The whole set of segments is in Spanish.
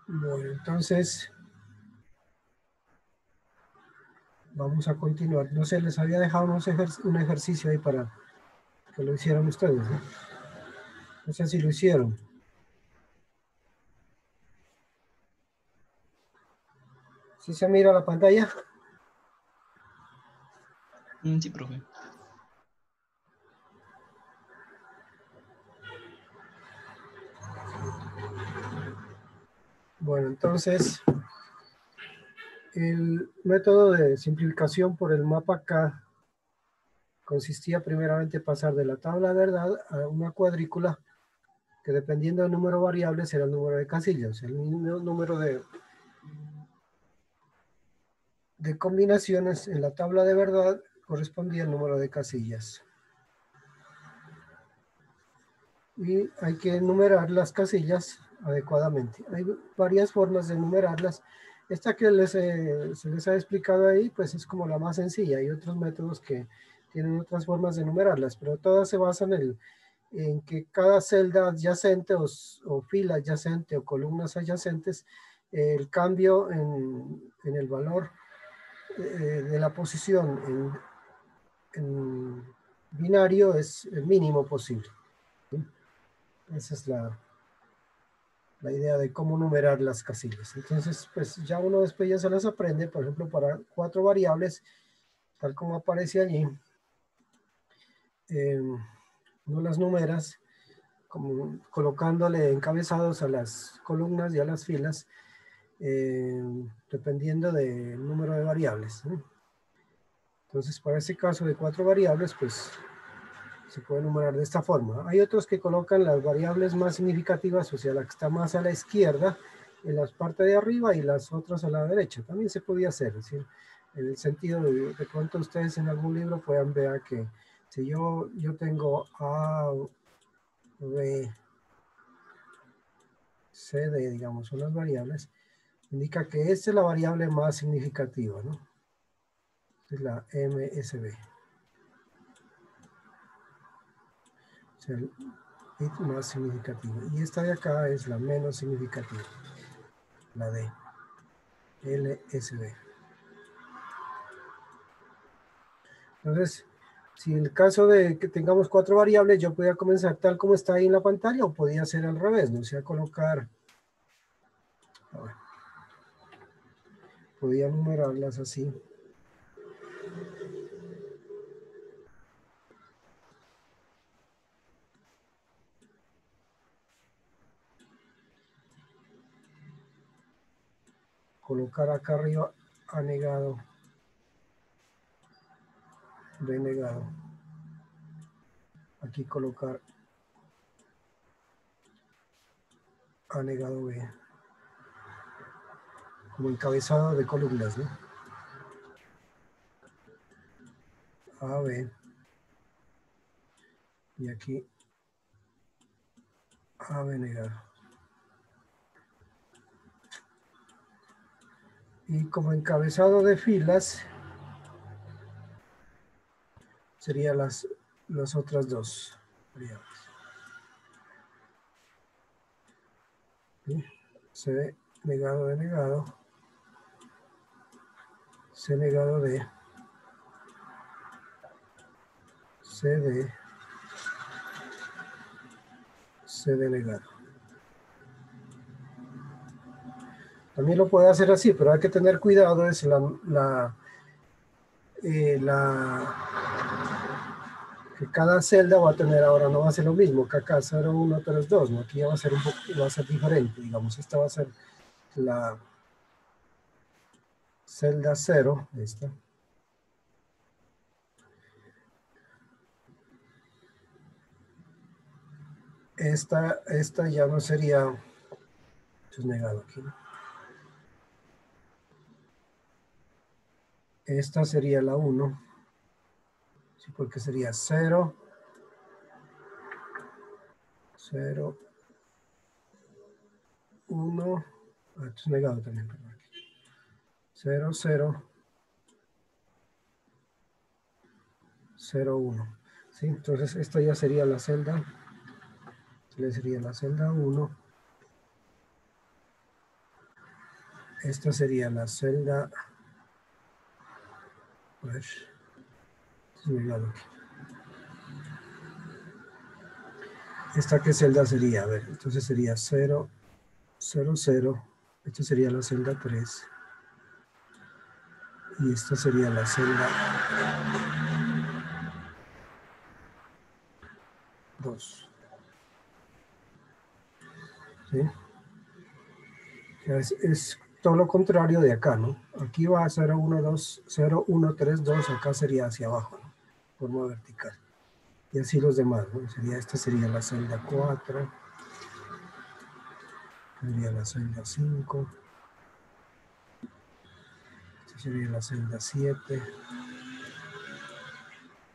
Bueno, entonces vamos a continuar. No sé, les había dejado un ejercicio ahí para que lo hicieran ustedes, ¿no? No sé si lo hicieron. ¿Sí se mira la pantalla? Sí, profe. Bueno, entonces el método de simplificación por el mapa K consistía primeramente en pasar de la tabla de verdad a una cuadrícula que dependiendo del número de variables era el número de casillas. El número de combinaciones en la tabla de verdad correspondía al número de casillas. Y hay que numerar las casillas adecuadamente. Hay varias formas de numerarlas. Esta que se les ha explicado ahí, pues es como la más sencilla. Hay otros métodos que tienen otras formas de numerarlas, pero todas se basan en que cada celda adyacente o fila adyacente o columnas adyacentes, el cambio en el valor de la posición en binario es el mínimo posible. ¿Sí? Esa es la idea de cómo numerar las casillas. Entonces, pues ya uno después ya se las aprende, por ejemplo, para 4 variables, tal como aparece allí, no las numeras, como colocándole encabezados a las columnas y a las filas, dependiendo del número de variables, ¿no? Entonces, para este caso de 4 variables, pues se puede numerar de esta forma. Hay otros que colocan las variables más significativas, o sea, la que está más a la izquierda, en la parte de arriba y las otras a la derecha. También se podía hacer, es decir, en el sentido de pronto ustedes en algún libro puedan ver que si yo tengo A, B, C, D, digamos, son las variables, indica que esta es la variable más significativa, ¿no? Es la MSB. O sea, el bit más significativo. Y esta de acá es la menos significativa, la D, LSB. Entonces, si en el caso de que tengamos 4 variables, yo podía comenzar tal como está ahí en la pantalla o podía hacer al revés, ¿no? O sea, colocar, a ver, podía numerarlas así. Colocar acá arriba A negado, B negado. Aquí colocar A negado B. Como encabezado de columnas, ¿no? A, B. Y aquí A, B negado. Y como encabezado de filas, serían las otras dos variables. ¿Sí? C negado de negado, C negado de CD, CD negado. También lo puede hacer así, pero hay que tener cuidado, es que cada celda va a tener, ahora no va a ser lo mismo, que acá 0, 1, 3, 2, ¿no? Aquí ya va a ser un poco, va a ser diferente, digamos, esta va a ser la celda 0, esta. Esta ya no sería, esto es negado aquí, ¿no? Esta sería la 1, sí, porque sería 0, 0, 1, esto es negado también, perdón. 0, 0, 0, 1. ¿Sí? Entonces esta ya sería la celda, le sería la celda 1. esta sería la celda. A ver, ¿esta qué celda sería? A ver, entonces sería 0, 0, 0. Esta sería la celda 3. Y esta sería la celda 2. ¿Sí? Es todo lo contrario de acá, ¿no? Aquí va a 0, 1, 2, 0, 1, 3, 2. Acá sería hacia abajo, ¿no? Forma vertical. Y así los demás, ¿no? Esta sería la celda 4. Sería la celda 5. Esta sería la celda 7.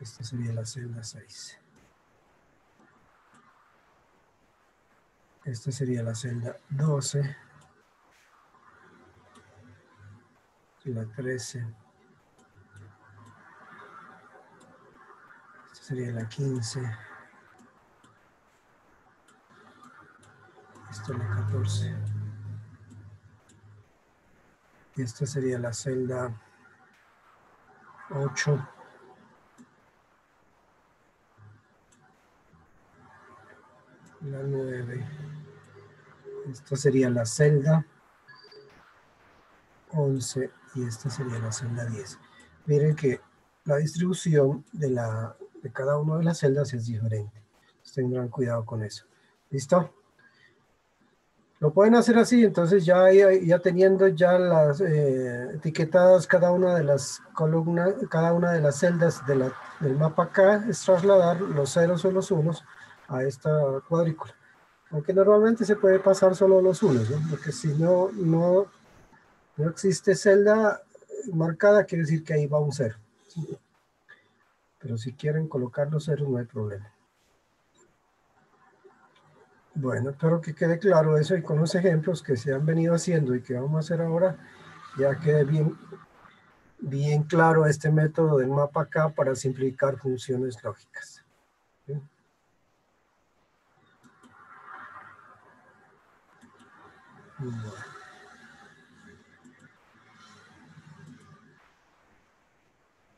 Esta sería la celda 6. Esta sería la celda 12. La 13. Esta sería la 15. Esta es la 14. Y esta sería la celda 8. La 9. Esta sería la celda 11 y esta sería la celda 10. Miren que la distribución de cada una de las celdas es diferente. Tendrán cuidado con eso. ¿Listo? Lo pueden hacer así, entonces ya teniendo ya las etiquetadas cada una de las columnas, cada una de las celdas del mapa acá, es trasladar los ceros o los unos a esta cuadrícula. Aunque normalmente se puede pasar solo los unos, ¿no? Porque si no existe celda marcada, quiere decir que ahí va un cero. ¿Sí? Pero si quieren colocar los ceros, no hay problema. Bueno, espero que quede claro eso y con los ejemplos que se han venido haciendo y que vamos a hacer ahora, ya quede bien claro este método del mapa acá para simplificar funciones lógicas. ¿Sí?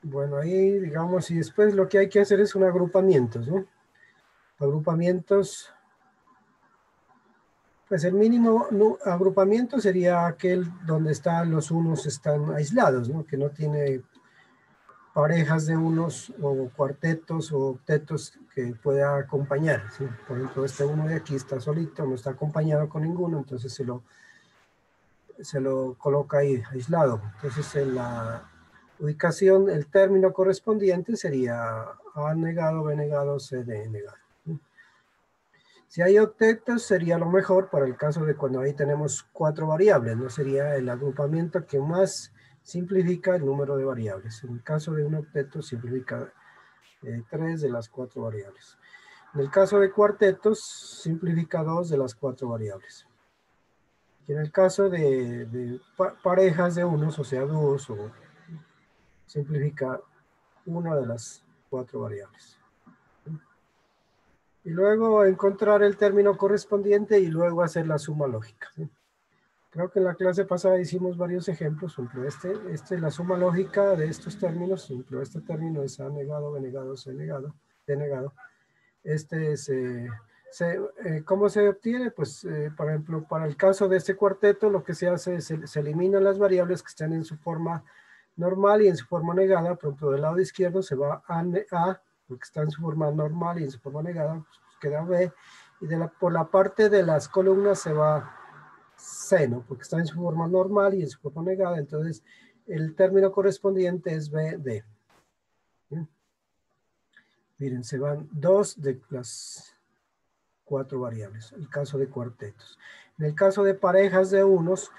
Bueno, ahí digamos, y después lo que hay que hacer es un agrupamientos, ¿no? Agrupamientos. Pues el mínimo agrupamiento sería aquel donde los unos están aislados, ¿no? Que no tiene parejas de unos o cuartetos o octetos que pueda acompañar, ¿sí? Por ejemplo, este uno de aquí está solito, no está acompañado con ninguno, entonces se lo coloca ahí aislado. Entonces en la ubicación, el término correspondiente sería A negado, B negado, C D negado. Si hay octetos sería lo mejor para el caso de cuando ahí tenemos 4 variables, ¿no? Sería el agrupamiento que más simplifica el número de variables. En el caso de un octeto simplifica 3 de las 4 variables. En el caso de cuartetos simplifica 2 de las 4 variables. Y en el caso de parejas de unos, o sea, dúos, simplifica una de las 4 variables. Y luego encontrar el término correspondiente y luego hacer la suma lógica. ¿Sí? Creo que en la clase pasada hicimos varios ejemplos. Por ejemplo, la suma lógica de estos términos. Por ejemplo, este término es A negado, B negado, C negado, D negado. Este es, ¿cómo se obtiene? Pues, por ejemplo, para el caso de este cuarteto, lo que se hace es se eliminan las variables que están en su forma normal y en su forma negada. Por ejemplo, del lado izquierdo se va A, porque está en su forma normal y en su forma negada, pues queda B. Y por la parte de las columnas se va C, ¿no? Porque está en su forma normal y en su forma negada. Entonces, el término correspondiente es BD. ¿Sí? Miren, se van 2 de las 4 variables, el caso de cuartetos. En el caso de parejas de unos,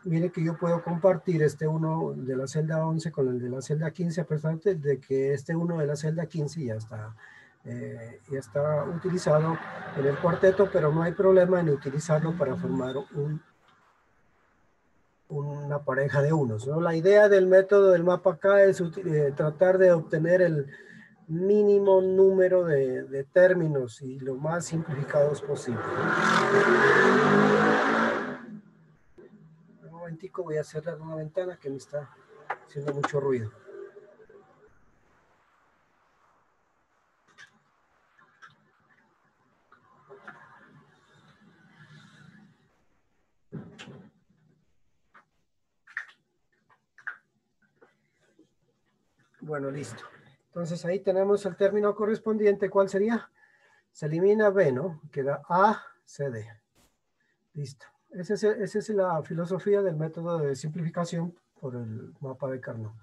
mire que yo puedo compartir este uno de la celda 11 con el de la celda 15, a pesar de que este uno de la celda 15 ya está utilizado en el cuarteto, pero no hay problema en utilizarlo para formar una pareja de unos, ¿no? La idea del método del mapa acá es tratar de obtener el mínimo número de términos y lo más simplificados posible. momentico, voy a cerrar una ventana que me está haciendo mucho ruido. Bueno, listo. Entonces ahí tenemos el término correspondiente. ¿Cuál sería? Se elimina B, ¿no? Queda A, C, D. Listo. Esa es la filosofía del método de simplificación por el mapa de Carnot.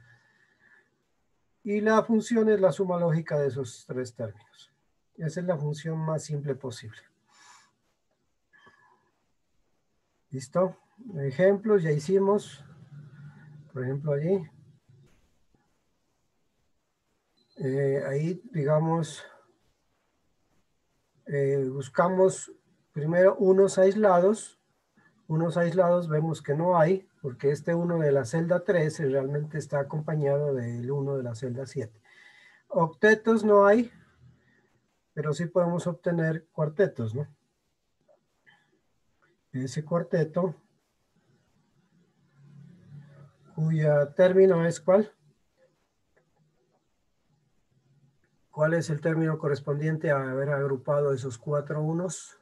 Y la función es la suma lógica de esos tres términos. Esa es la función más simple posible. ¿Listo? Ejemplos ya hicimos. Por ejemplo, allí. Ahí, digamos, buscamos primero unos aislados. Unos aislados vemos que no hay, porque este 1 de la celda 13 realmente está acompañado del 1 de la celda 7. Octetos no hay, pero sí podemos obtener cuartetos, ¿no? Ese cuarteto, cuya término es ¿cuál? ¿Cuál es el término correspondiente a haber agrupado esos 4 unos?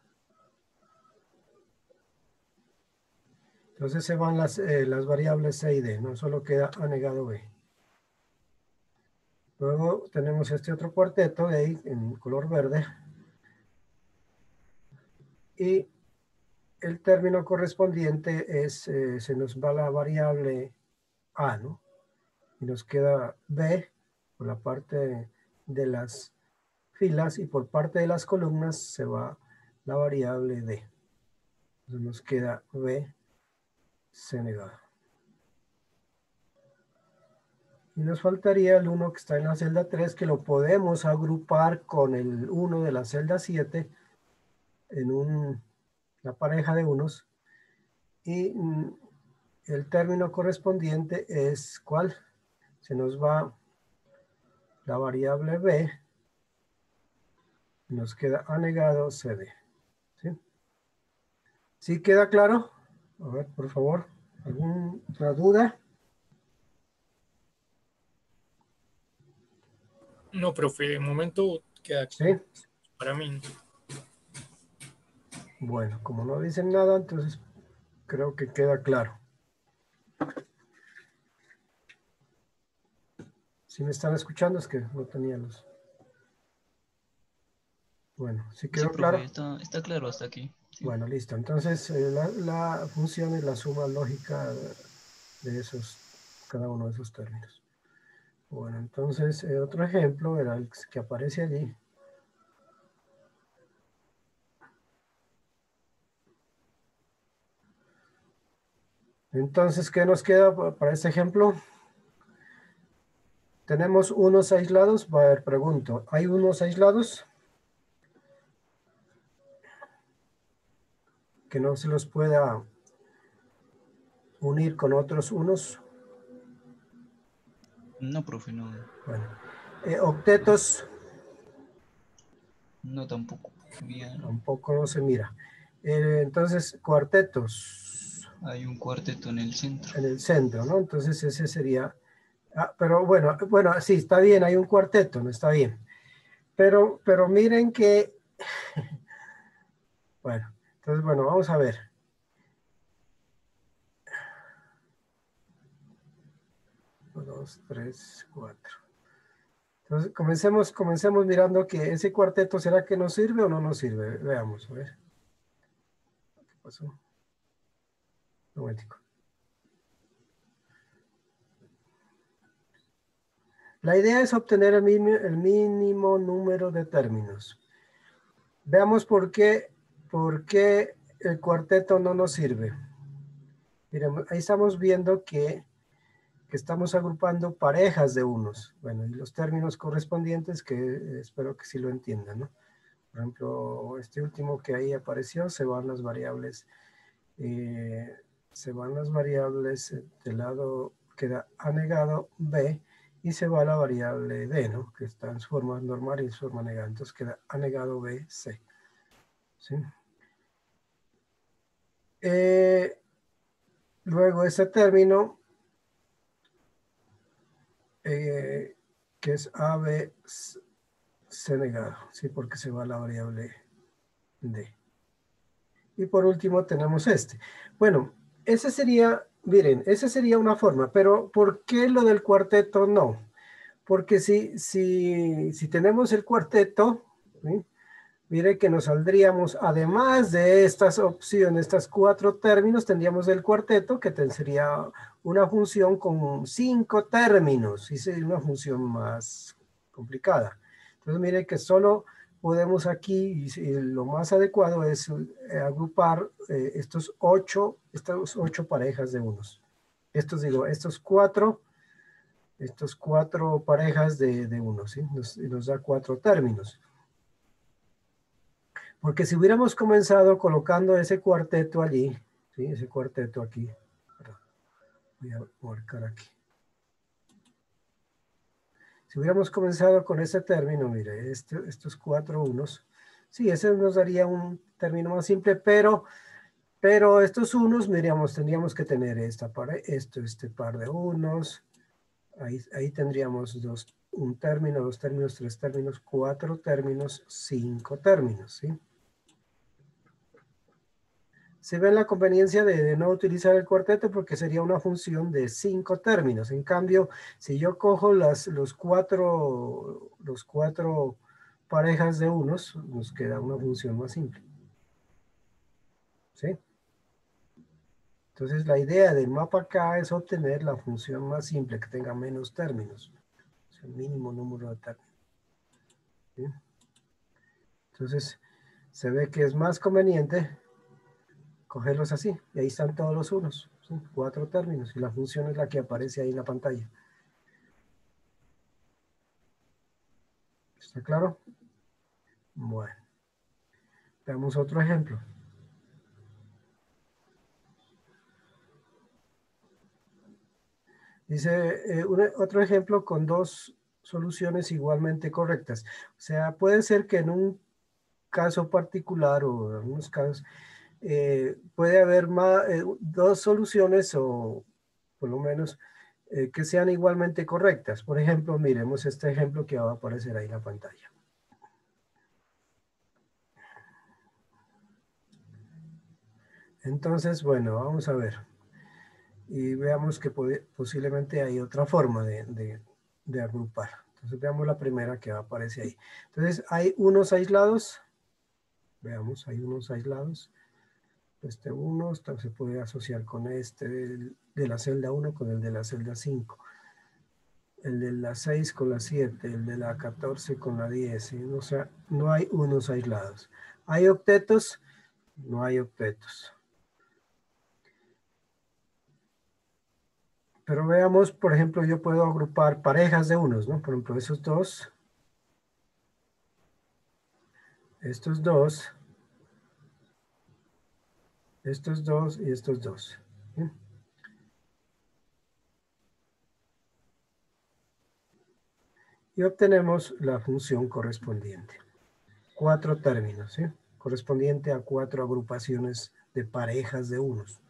Entonces se van las variables C y D, no solo queda A negado B. Luego tenemos este otro cuarteto de ahí en color verde. Y el término correspondiente es, se nos va la variable A, ¿no? Y nos queda B por la parte de las filas y por parte de las columnas se va la variable D. Entonces nos queda B, C negado. Y nos faltaría el 1 que está en la celda 3, que lo podemos agrupar con el 1 de la celda 7 en una pareja de unos. Y el término correspondiente es ¿cuál? Se nos va la variable B, y nos queda A negado CD. ¿Sí? ¿Sí queda claro? A ver, por favor, ¿alguna duda? No, profe, de momento queda ¿Sí? para mí. Bueno, como no dicen nada, entonces creo que queda claro. Si me están escuchando es que no tenía luz. Bueno, ¿sí Sí, quedó profe, claro? está claro hasta aquí. Sí. Bueno, listo. Entonces, la función es la suma lógica de esos, cada uno de esos términos. Bueno, entonces, otro ejemplo era el que aparece allí. Entonces, ¿qué nos queda para este ejemplo? Tenemos unos aislados. A ver, pregunto, ¿hay unos aislados que no se los pueda unir con otros unos? No, profe, no. Bueno, octetos No tampoco. Bien. tampoco no se mira. Entonces, cuartetos Hay un cuarteto en el centro. en el centro, ¿no? Entonces ese sería... pero bueno, sí, está bien, hay un cuarteto, no está bien. Pero miren que... Bueno, entonces, bueno, vamos a ver. Uno, dos, tres, cuatro. Entonces, comencemos mirando que ese cuarteto, ¿será que nos sirve o no nos sirve? Veamos, a ver. ¿Qué pasó? Un momentico. La idea es obtener el mínimo número de términos. Veamos por qué el cuarteto no nos sirve. Miren, ahí estamos viendo que estamos agrupando parejas de unos. Bueno, y los términos correspondientes que espero que sí lo entiendan, ¿no? Por ejemplo, este último que ahí apareció, se van las variables del lado queda A negado B y se va la variable D, ¿no? Que está en su forma normal y en su forma negada. Entonces queda A negado B, C. ¿Sí? Luego ese término, que es AB C negado, ¿sí? Porque se va la variable D. Y por último tenemos este. Bueno, ese sería, miren, esa sería una forma, pero ¿por qué lo del cuarteto no? Porque si tenemos el cuarteto, ¿sí? Mire que nos saldríamos, además de estas opciones, estas 4 términos, tendríamos el cuarteto, que sería una función con 5 términos, y sería una función más complicada. Entonces, mire que solo podemos aquí, y lo más adecuado es agrupar estas 8 parejas de unos. Estos cuatro parejas de unos, ¿sí? Nos da 4 términos. Porque si hubiéramos comenzado colocando ese cuarteto allí, ¿sí? Ese cuarteto aquí, voy a marcar aquí. Si hubiéramos comenzado con ese término, mire, estos 4 unos, sí, ese nos daría un término más simple, pero estos unos, miríamos, tendríamos que tener este par de unos, ahí tendríamos un término, 2 términos, 3 términos, 4 términos, 5 términos, ¿sí? Se ve la conveniencia de no utilizar el cuarteto porque sería una función de 5 términos. En cambio, si yo cojo los cuatro parejas de unos, nos queda una función más simple. ¿Sí? Entonces, la idea del mapa acá es obtener la función más simple, que tenga menos términos. Es el mínimo número de términos. ¿Sí? Entonces, se ve que es más conveniente cogerlos así, y ahí están todos los unos, ¿sí? 4 términos, y la función es la que aparece ahí en la pantalla. ¿Está claro? Bueno, veamos otro ejemplo. Dice, otro ejemplo con 2 soluciones igualmente correctas. O sea, puede ser que en un caso particular o en algunos casos puede haber 2 soluciones o por lo menos que sean igualmente correctas. Por ejemplo, miremos este ejemplo que va a aparecer ahí en la pantalla. Entonces, bueno, vamos a ver. Y veamos que posiblemente hay otra forma de agrupar. Entonces veamos la primera que aparece ahí. Entonces hay unos aislados. Veamos, hay unos aislados. Este 1 se puede asociar con este de la celda 1 con el de la celda 5. El de la 6 con la 7, el de la 14 con la 10. ¿Sí? O sea, no hay unos aislados. ¿Hay octetos? No hay octetos. Pero veamos, por ejemplo, yo puedo agrupar parejas de unos, ¿no? Por ejemplo, esos dos, estos dos y estos dos. ¿Sí? Y obtenemos la función correspondiente. 4 términos, ¿sí? Correspondiente a 4 agrupaciones de parejas de unos.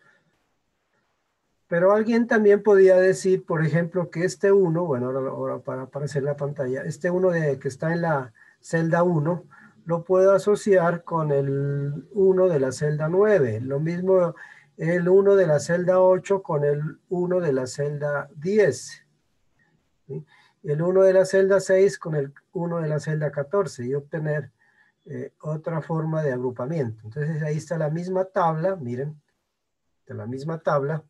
Pero alguien también podía decir, por ejemplo, que este 1, bueno, ahora para aparecer en la pantalla, este 1 que está en la celda 1, lo puedo asociar con el 1 de la celda 9. Lo mismo el 1 de la celda 8 con el 1 de la celda 10. ¿Sí? El 1 de la celda 6 con el 1 de la celda 14 y obtener otra forma de agrupamiento. Entonces ahí está la misma tabla, miren, de la misma tabla.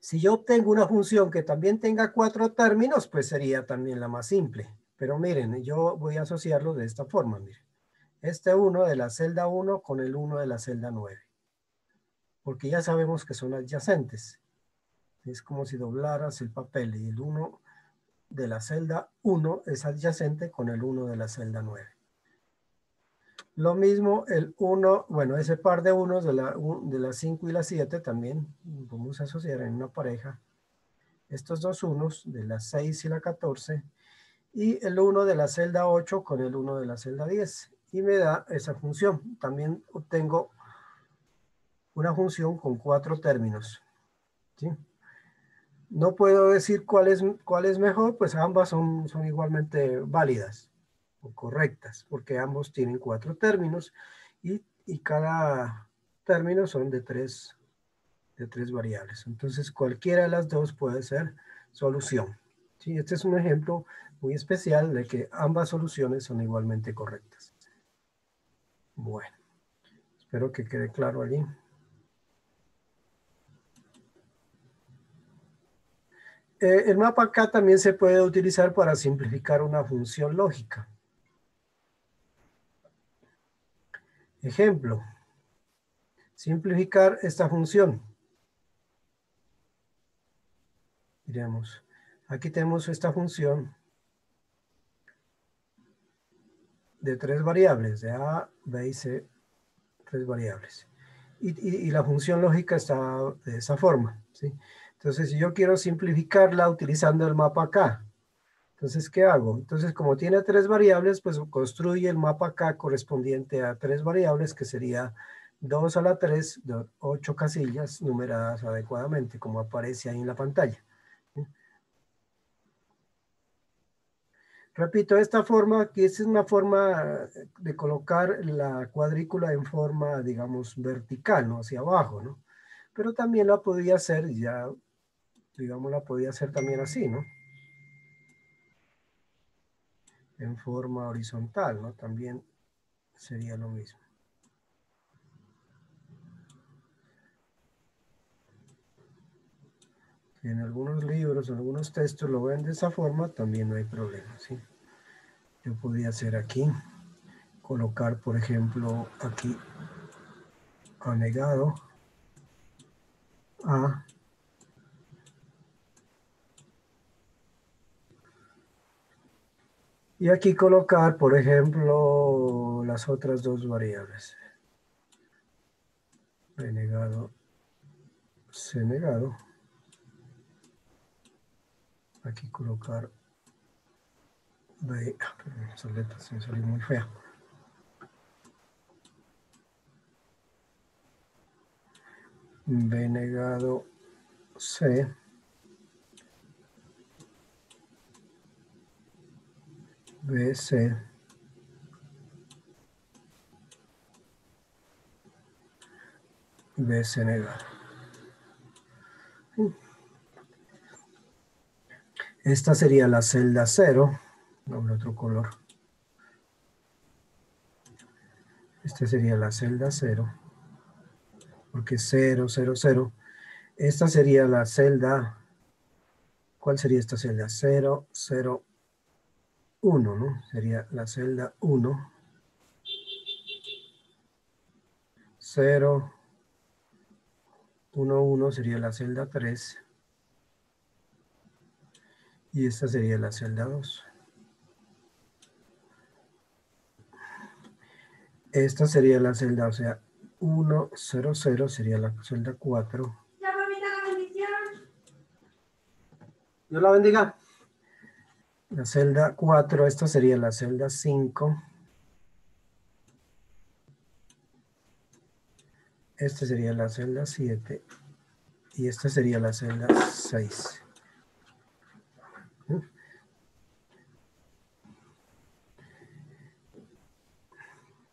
Si yo obtengo una función que también tenga 4 términos, pues sería también la más simple. Pero miren, yo voy a asociarlo de esta forma, miren. Este 1 de la celda 1 con el 1 de la celda 9. Porque ya sabemos que son adyacentes. Es como si doblaras el papel y el 1 de la celda 1 es adyacente con el 1 de la celda 9. Lo mismo el 1, bueno, ese par de unos de la 5 y la 7 también vamos a asociar en una pareja. Estos dos unos de la 6 y la 14 y el 1 de la celda 8 con el 1 de la celda 10 y me da esa función. También obtengo una función con 4 términos, ¿sí? No puedo decir cuál es mejor, pues ambas son igualmente válidas o correctas, porque ambos tienen 4 términos y cada término son de tres variables. Entonces cualquiera de las dos puede ser solución. ¿Sí? Este es un ejemplo muy especial de que ambas soluciones son igualmente correctas. Bueno, espero que quede claro allí. El mapa acá también se puede utilizar para simplificar una función lógica. Ejemplo, simplificar esta función. Miremos, aquí tenemos esta función de 3 variables, de A, B y C, 3 variables. Y la función lógica está de esa forma, ¿sí? Entonces, si yo quiero simplificarla utilizando el mapa acá, entonces, ¿qué hago? Entonces, como tiene 3 variables, pues construye el mapa acá correspondiente a 3 variables, que sería 2 a la 3, de 8 casillas numeradas adecuadamente, como aparece ahí en la pantalla. Repito, esta forma, que es una forma de colocar la cuadrícula en forma, digamos, vertical, ¿no? Hacia abajo, ¿no? Pero también la podía hacer, ya, digamos, la podía hacer también así, ¿no? En forma horizontal, ¿no? También sería lo mismo. Si en algunos libros, en algunos textos lo ven de esa forma, también no hay problema, ¿sí? Yo podría hacer aquí, colocar, por ejemplo, aquí, anegado a y aquí colocar, por ejemplo, las otras dos variables. B negado, C negado. Aquí colocar B, perdón, esa letra se me salió muy fea. B negado, C. BC. BC negado. Esta sería la celda 0. Dame otro color. Esta sería la celda 0. Porque 0, 0, 0. Esta sería la celda. ¿Cuál sería esta celda? 0, 0, 1, ¿no? Sería la celda 1. 0, 1, 1 sería la celda 3. Y esta sería la celda 2. Esta sería la celda, o sea, 1, 0, 0 sería la celda 4. Dios la bendiga. La celda 4, esta sería la celda 5. Esta sería la celda 7. Y esta sería la celda 6.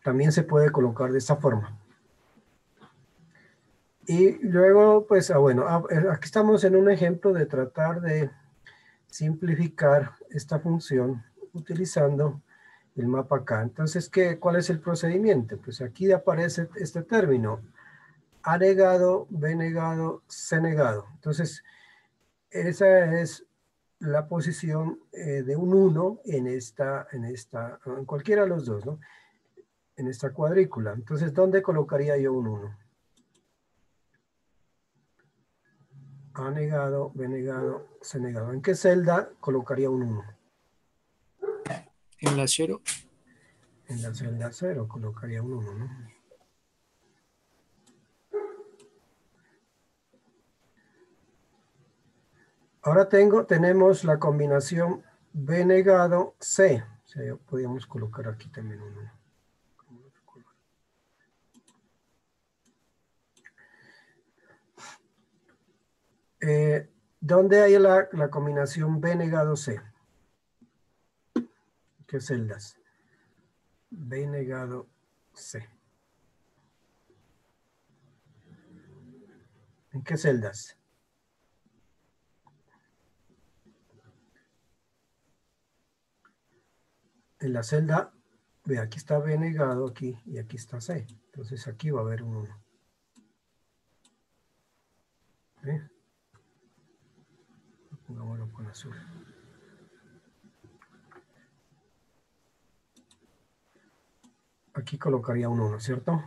También se puede colocar de esta forma. Y luego, pues, bueno, aquí estamos en un ejemplo de tratar de simplificar esta función utilizando el mapa acá. Entonces, ¿cuál es el procedimiento? Pues aquí aparece este término, A negado, B negado, C negado. Entonces, esa es la posición de un 1 en cualquiera de los dos, ¿no? En esta cuadrícula. Entonces, ¿dónde colocaría yo un 1? A negado, B negado, C negado. ¿En qué celda colocaría un 1? En la 0. En la celda 0 colocaría un 1, ¿no? Ahora tenemos la combinación B negado, C. O sea, podríamos colocar aquí también un 1. ¿Dónde hay la combinación B negado C? ¿Qué celdas? B negado C. ¿En qué celdas? En la celda, ve, aquí está B negado, aquí, y aquí está C. Entonces aquí va a haber un 1. ¿Eh? Pongámoslo con azul. Aquí colocaría un 1, ¿cierto?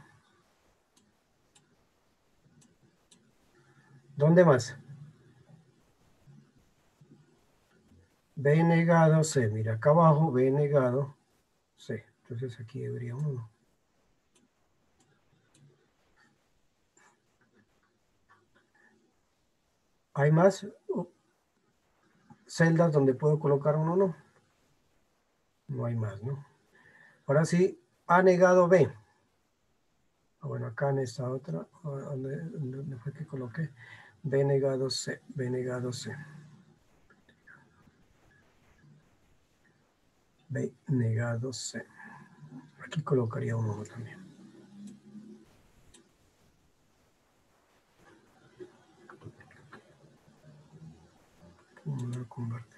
¿Dónde más? B negado C. Mira, acá abajo B negado C. Entonces aquí habría un 1. ¿Hay más celdas donde puedo colocar un 1? No hay más, ¿no? Ahora sí, A negado B. Bueno, acá en esta otra, ¿dónde fue que coloqué? B negado C, B negado C. B negado C. Aquí colocaría un 1 también. ¿Cómo lo convierte?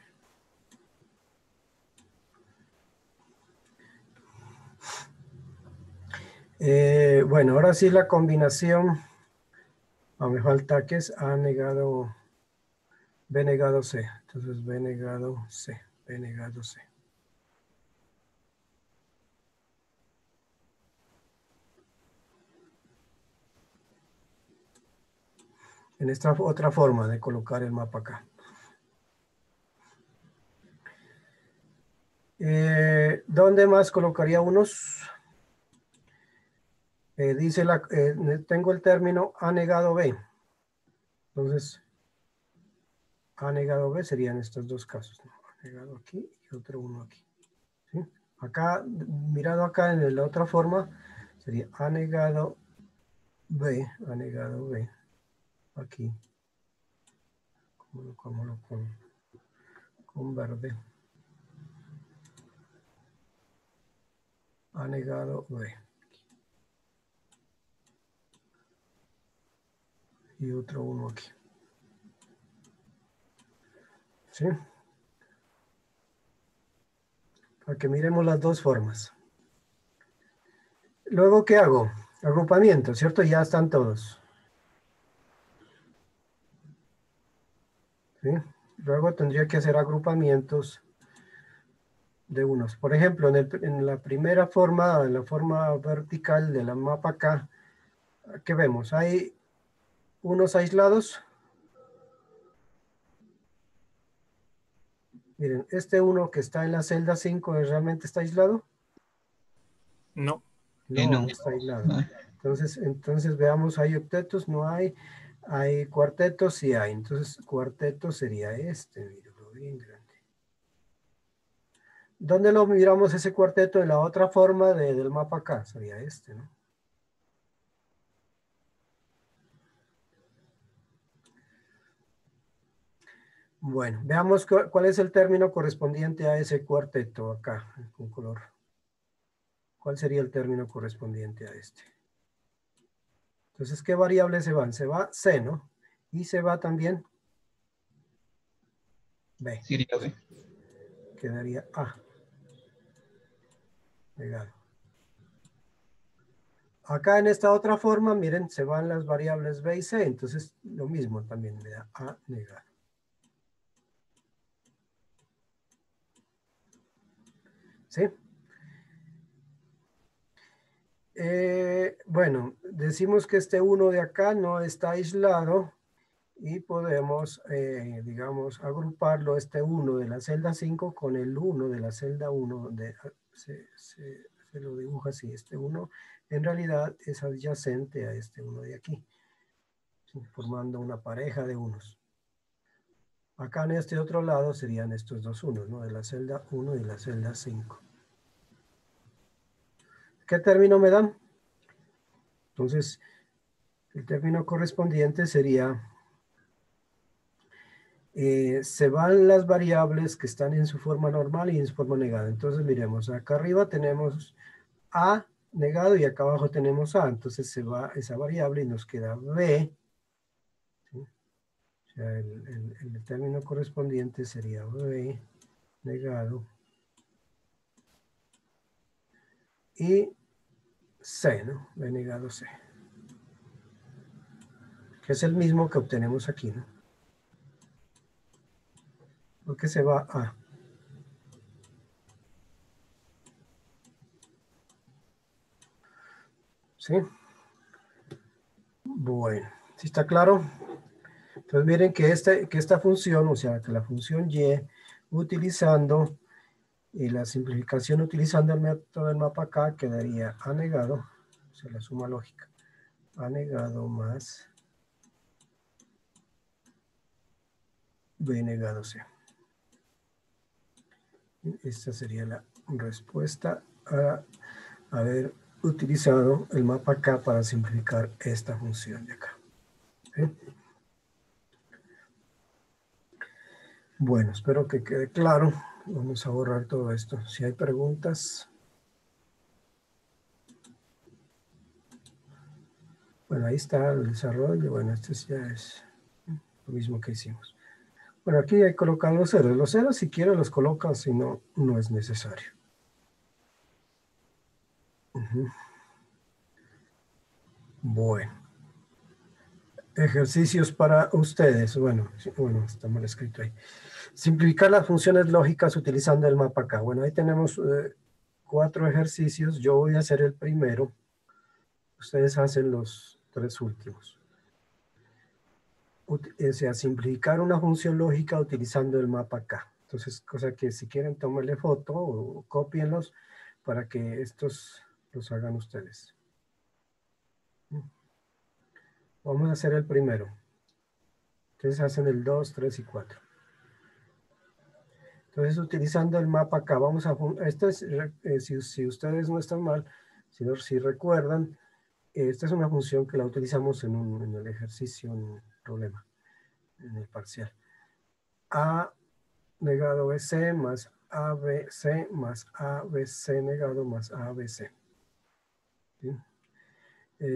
Bueno, ahora sí la combinación. Me falta que es A negado, B negado C. Entonces B negado C, B negado C. En esta otra forma de colocar el mapa acá. ¿Dónde más colocaría unos? Dice tengo el término A negado B. Entonces, A negado B serían estos dos casos, ¿no? A negado aquí y otro 1 aquí. ¿Sí? Acá, mirado acá en la otra forma, sería A negado B, A negado B, aquí. ¿Cómo lo pongo? Con verde. A negado B. Y otro 1 aquí. ¿Sí? Para que miremos las dos formas. Luego, ¿qué hago? Agrupamiento, ¿cierto? Ya están todos. ¿Sí? Luego tendría que hacer agrupamientos de unos. Por ejemplo, en la primera forma, en la forma vertical de la mapa acá, ¿qué vemos? Hay unos aislados. Miren, este uno que está en la celda 5 realmente está aislado. No. No, No. no está aislado. Ah, Entonces veamos, ¿hay octetos? No hay. ¿Hay cuartetos? Sí hay. Entonces, cuarteto sería este, míralo, bien grande. ¿Dónde lo miramos ese cuarteto? En la otra forma del mapa acá, sería este, ¿no? Bueno, veamos cuál es el término correspondiente a ese cuarteto acá, con color. ¿Cuál sería el término correspondiente a este? Entonces, ¿qué variables se van? Se va C, ¿no? Y se va también B. sería B. Quedaría A. Pegado. Acá en esta otra forma, miren, se van las variables B y C, entonces lo mismo también me da A negado. ¿Sí? Bueno, decimos que este 1 de acá no está aislado y podemos, digamos, agruparlo, este 1 de la celda 5 con el 1 de la celda 1, donde se lo dibuja así. Este 1 en realidad es adyacente a este 1 de aquí, ¿sí? Formando una pareja de unos. Acá en este otro lado serían estos dos unos, ¿no? De la celda 1 y la celda 5. ¿Qué término me dan? Entonces, el término correspondiente sería se van las variables que están en su forma normal y en su forma negada. Entonces miremos, acá arriba tenemos A negado y acá abajo tenemos A. Entonces se va esa variable y nos queda B. ¿Sí? O sea, el término correspondiente sería B negado y C, ¿no? B negado C. Que es el mismo que obtenemos aquí, ¿no? Porque se va A. ¿Sí? Bueno, ¿sí está claro? Entonces miren que esta función, o sea, que la función y, utilizando la simplificación utilizando el método del mapa K, quedaría A negado, o sea, la suma lógica, A negado más B negado C. Esta sería la respuesta a haber utilizado el mapa K para simplificar esta función de acá. ¿Sí? Bueno, espero que quede claro. Vamos a borrar todo esto. Si hay preguntas. Bueno, ahí está el desarrollo. Bueno, esto ya es lo mismo que hicimos. Bueno, aquí hay que colocar los ceros. Los ceros, si quiero, los colocan, si no, no es necesario. Bueno. Ejercicios para ustedes. Bueno, está mal escrito ahí. Simplificar las funciones lógicas utilizando el mapa K. Bueno, ahí tenemos 4 ejercicios. Yo voy a hacer el primero. Ustedes hacen los 3 últimos. O sea, simplificar una función lógica utilizando el mapa K. Entonces, cosa que si quieren tomarle foto o cópienlos para que estos los hagan ustedes. Vamos a hacer el primero. Entonces hacen el 2, 3 y 4. Entonces, utilizando el mapa acá, vamos a... Esto es, si ustedes no están mal, si recuerdan, esta es una función que la utilizamos en el ejercicio, en el problema, en el parcial. A negado BC más ABC más ABC negado más ABC. ¿Sí?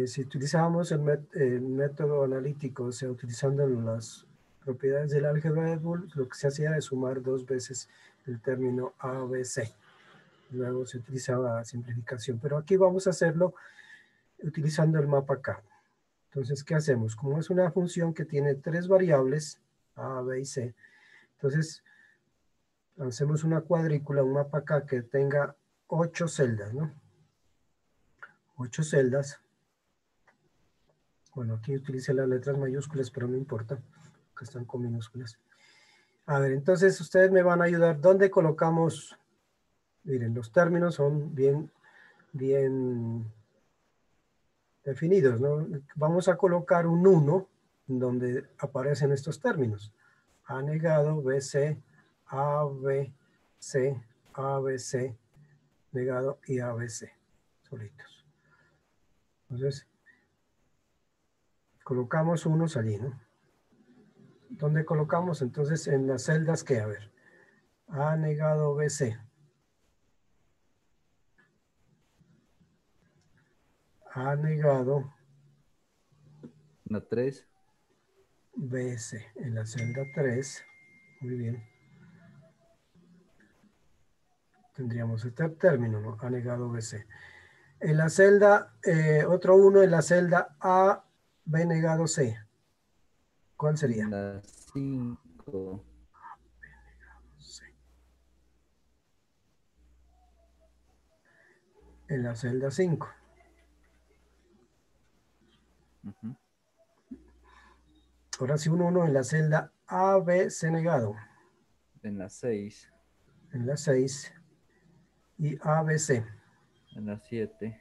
Si utilizábamos el método analítico, o sea, utilizando las propiedades del álgebra de Boole, lo que se hacía es sumar 2 veces el término ABC. Luego se utilizaba simplificación, pero aquí vamos a hacerlo utilizando el mapa K. Entonces, ¿qué hacemos? Como es una función que tiene 3 variables, A, B y C, entonces hacemos una cuadrícula, un mapa K que tenga 8 celdas, ¿no? 8 celdas. Bueno, aquí utilicé las letras mayúsculas, pero no importa, que están con minúsculas. A ver, entonces ustedes me van a ayudar. ¿Dónde colocamos? Miren, los términos son bien definidos, ¿no? Vamos a colocar un 1 donde aparecen estos términos. A negado, BC, ABC, ABC, negado y ABC, solitos. Entonces, colocamos unos allí, ¿no? ¿Dónde colocamos? Entonces, en las celdas que, a ver, A negado, BC. A negado, La 3. BC, en la celda 3. Muy bien. Tendríamos este término, ¿no? A negado, BC. En la celda, otro 1 en la celda A, B negado, C. ¿Cuál sería? La 5. C. En la celda 5. Ahora sí, un 1 en la celda A, B, C negado. En la 6. En la 6. Y A, B, C. En la 7.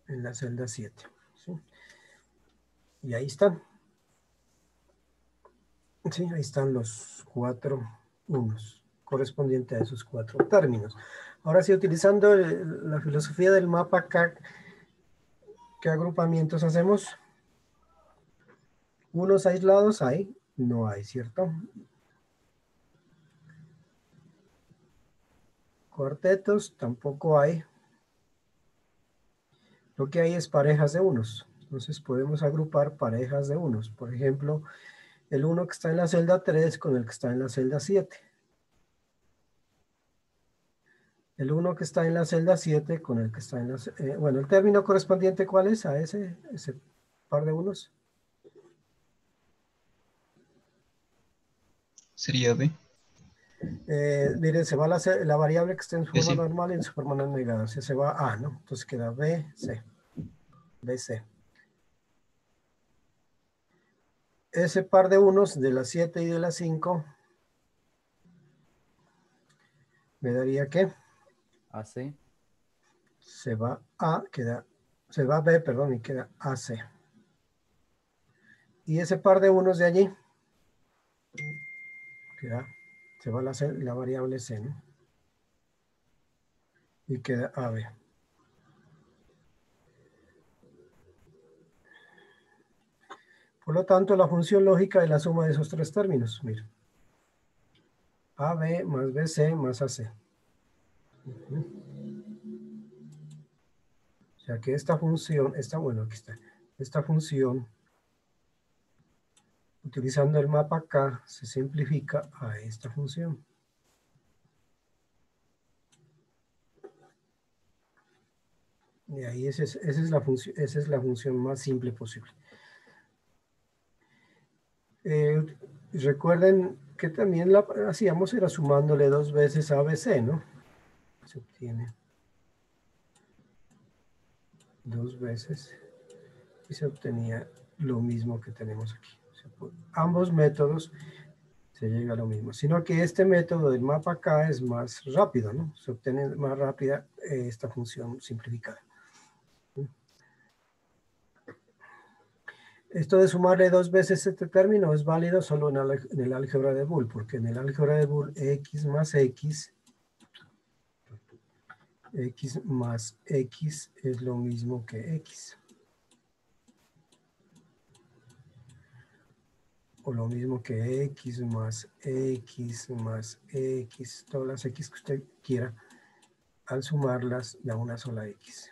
En la celda 7. ¿Sí? Y ahí están. Sí, ahí están los 4 unos correspondientes a esos 4 términos. Ahora sí, utilizando la filosofía del mapa K, ¿qué agrupamientos hacemos? ¿Unos aislados hay? No hay, ¿cierto? Cuartetos tampoco hay. Lo que hay es parejas de unos. Entonces podemos agrupar parejas de unos. Por ejemplo, el 1 que está en la celda 3 con el que está en la celda 7. El 1 que está en la celda 7 con el que está en la... bueno, el término correspondiente, ¿cuál es a ese par de unos? Sería B. Miren, se va la variable que está en su forma Sí. normal y en su forma no negada. O sea, se va A, ¿no? Entonces queda B, C. B, C. Ese par de unos de la 7 y de la 5 me daría ¿qué? AC. Se va A, se va B, perdón, y queda AC. Y ese par de unos de allí, se va la variable C, ¿no? Y queda AB. Por lo tanto, la función lógica es la suma de esos tres términos. Mira. AB más BC más AC. O sea que esta función, bueno, aquí está. Esta función, utilizando el mapa K, se simplifica a esta función. Y ahí esa es la función más simple posible. Recuerden que también la hacíamos era sumándole 2 veces a ABC, ¿no? Se obtiene 2 veces y se obtenía lo mismo que tenemos aquí. O sea, por ambos métodos se llega a lo mismo, sino que este método del mapa acá es más rápido, ¿no? Se obtiene más rápida esta función simplificada. Esto de sumarle 2 veces este término es válido solo en el álgebra de Boole, porque en el álgebra de Boole x más x es lo mismo que x. O lo mismo que x más x más x, todas las x que usted quiera, al sumarlas da una sola x.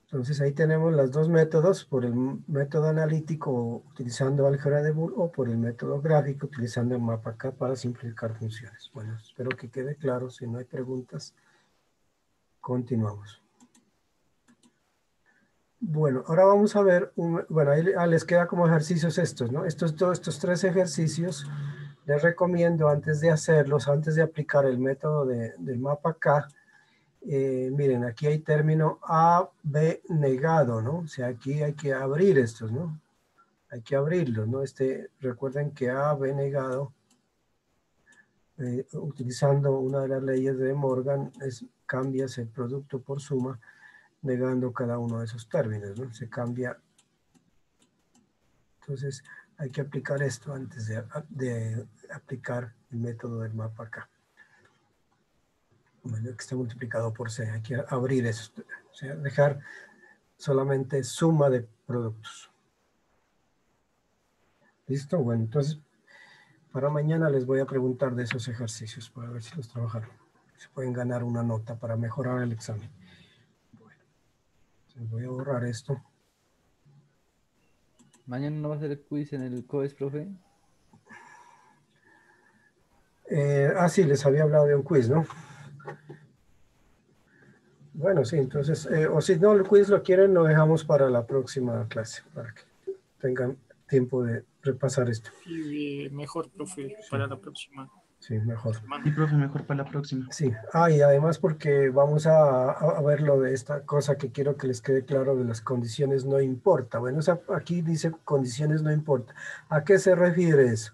Entonces ahí tenemos los dos métodos, por el método analítico utilizando álgebra de Boole o por el método gráfico utilizando el mapa K para simplificar funciones. Bueno, espero que quede claro. Si no hay preguntas, continuamos. Bueno, ahora vamos a ver, bueno, ahí les queda como ejercicios estos, ¿no? Estos 3 ejercicios les recomiendo antes de hacerlos, antes de aplicar el método del mapa K. Miren, aquí hay término A, B negado, ¿no? O sea, aquí hay que abrir estos, ¿no? Hay que abrirlos, ¿no? Recuerden que A, B negado, utilizando una de las leyes de Morgan, cambias el producto por suma, negando cada uno de esos términos, ¿no? Se cambia. Entonces, hay que aplicar esto antes de aplicar el método del mapa acá. Bueno, que está multiplicado por C, hay que abrir eso, o sea, dejar solamente suma de productos. ¿Listo? Bueno, entonces, para mañana les voy a preguntar de esos ejercicios para ver si los trabajaron. Se pueden ganar una nota para mejorar el examen. Bueno, entonces voy a borrar esto. ¿Mañana no va a ser el quiz en el COES, profe? Sí, les había hablado de un quiz, ¿no? Bueno, sí, entonces, o si no, el quiz lo quieren, lo dejamos para la próxima clase, para que tengan tiempo de repasar esto. Sí, mejor, profe, para la próxima. Sí, mejor. Sí, profe, mejor para la próxima. Sí, y además porque vamos a ver lo de esta cosa que quiero que les quede claro de las condiciones no importa. Bueno, aquí dice condiciones no importa. ¿A qué se refiere eso?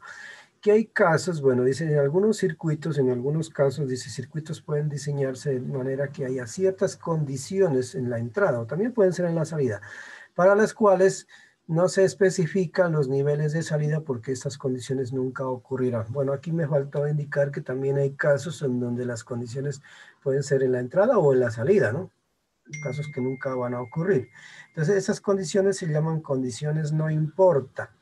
Que hay casos, bueno, dice en algunos circuitos, en algunos casos, dice circuitos pueden diseñarse de manera que haya ciertas condiciones en la entrada o también pueden ser en la salida, para las cuales no se especifican los niveles de salida porque estas condiciones nunca ocurrirán. Bueno, aquí me faltó indicar que también hay casos en donde las condiciones pueden ser en la entrada o en la salida, ¿no? Casos que nunca van a ocurrir. Entonces, esas condiciones se llaman condiciones no importa.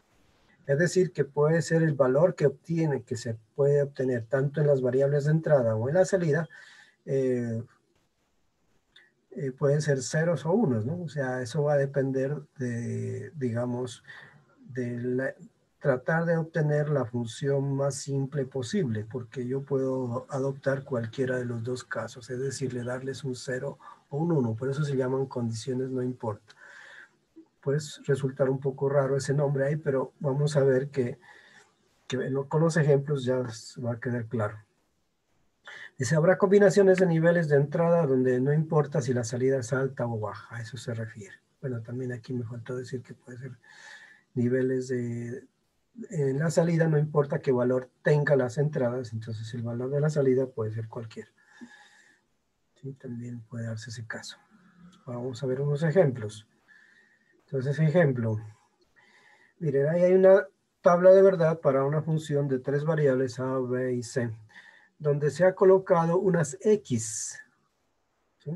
Es decir, que puede ser el valor que obtiene, que se puede obtener tanto en las variables de entrada o en la salida, pueden ser ceros o unos, ¿no? O sea, eso va a depender de, digamos, tratar de obtener la función más simple posible, porque yo puedo adoptar cualquiera de los dos casos, es decir, darles un 0 o un 1, por eso se llaman condiciones no importa. Puede resultar un poco raro ese nombre ahí, pero vamos a ver que con los ejemplos ya va a quedar claro. Dice, habrá combinaciones de niveles de entrada donde no importa si la salida es alta o baja, a eso se refiere. Bueno, también aquí me faltó decir que puede ser niveles en la salida, no importa qué valor tenga las entradas, entonces el valor de la salida puede ser cualquiera. Sí, también puede darse ese caso. Vamos a ver unos ejemplos. Entonces, ejemplo. Miren, ahí hay una tabla de verdad para una función de 3 variables A, B y C, donde se ha colocado unas X. ¿Sí?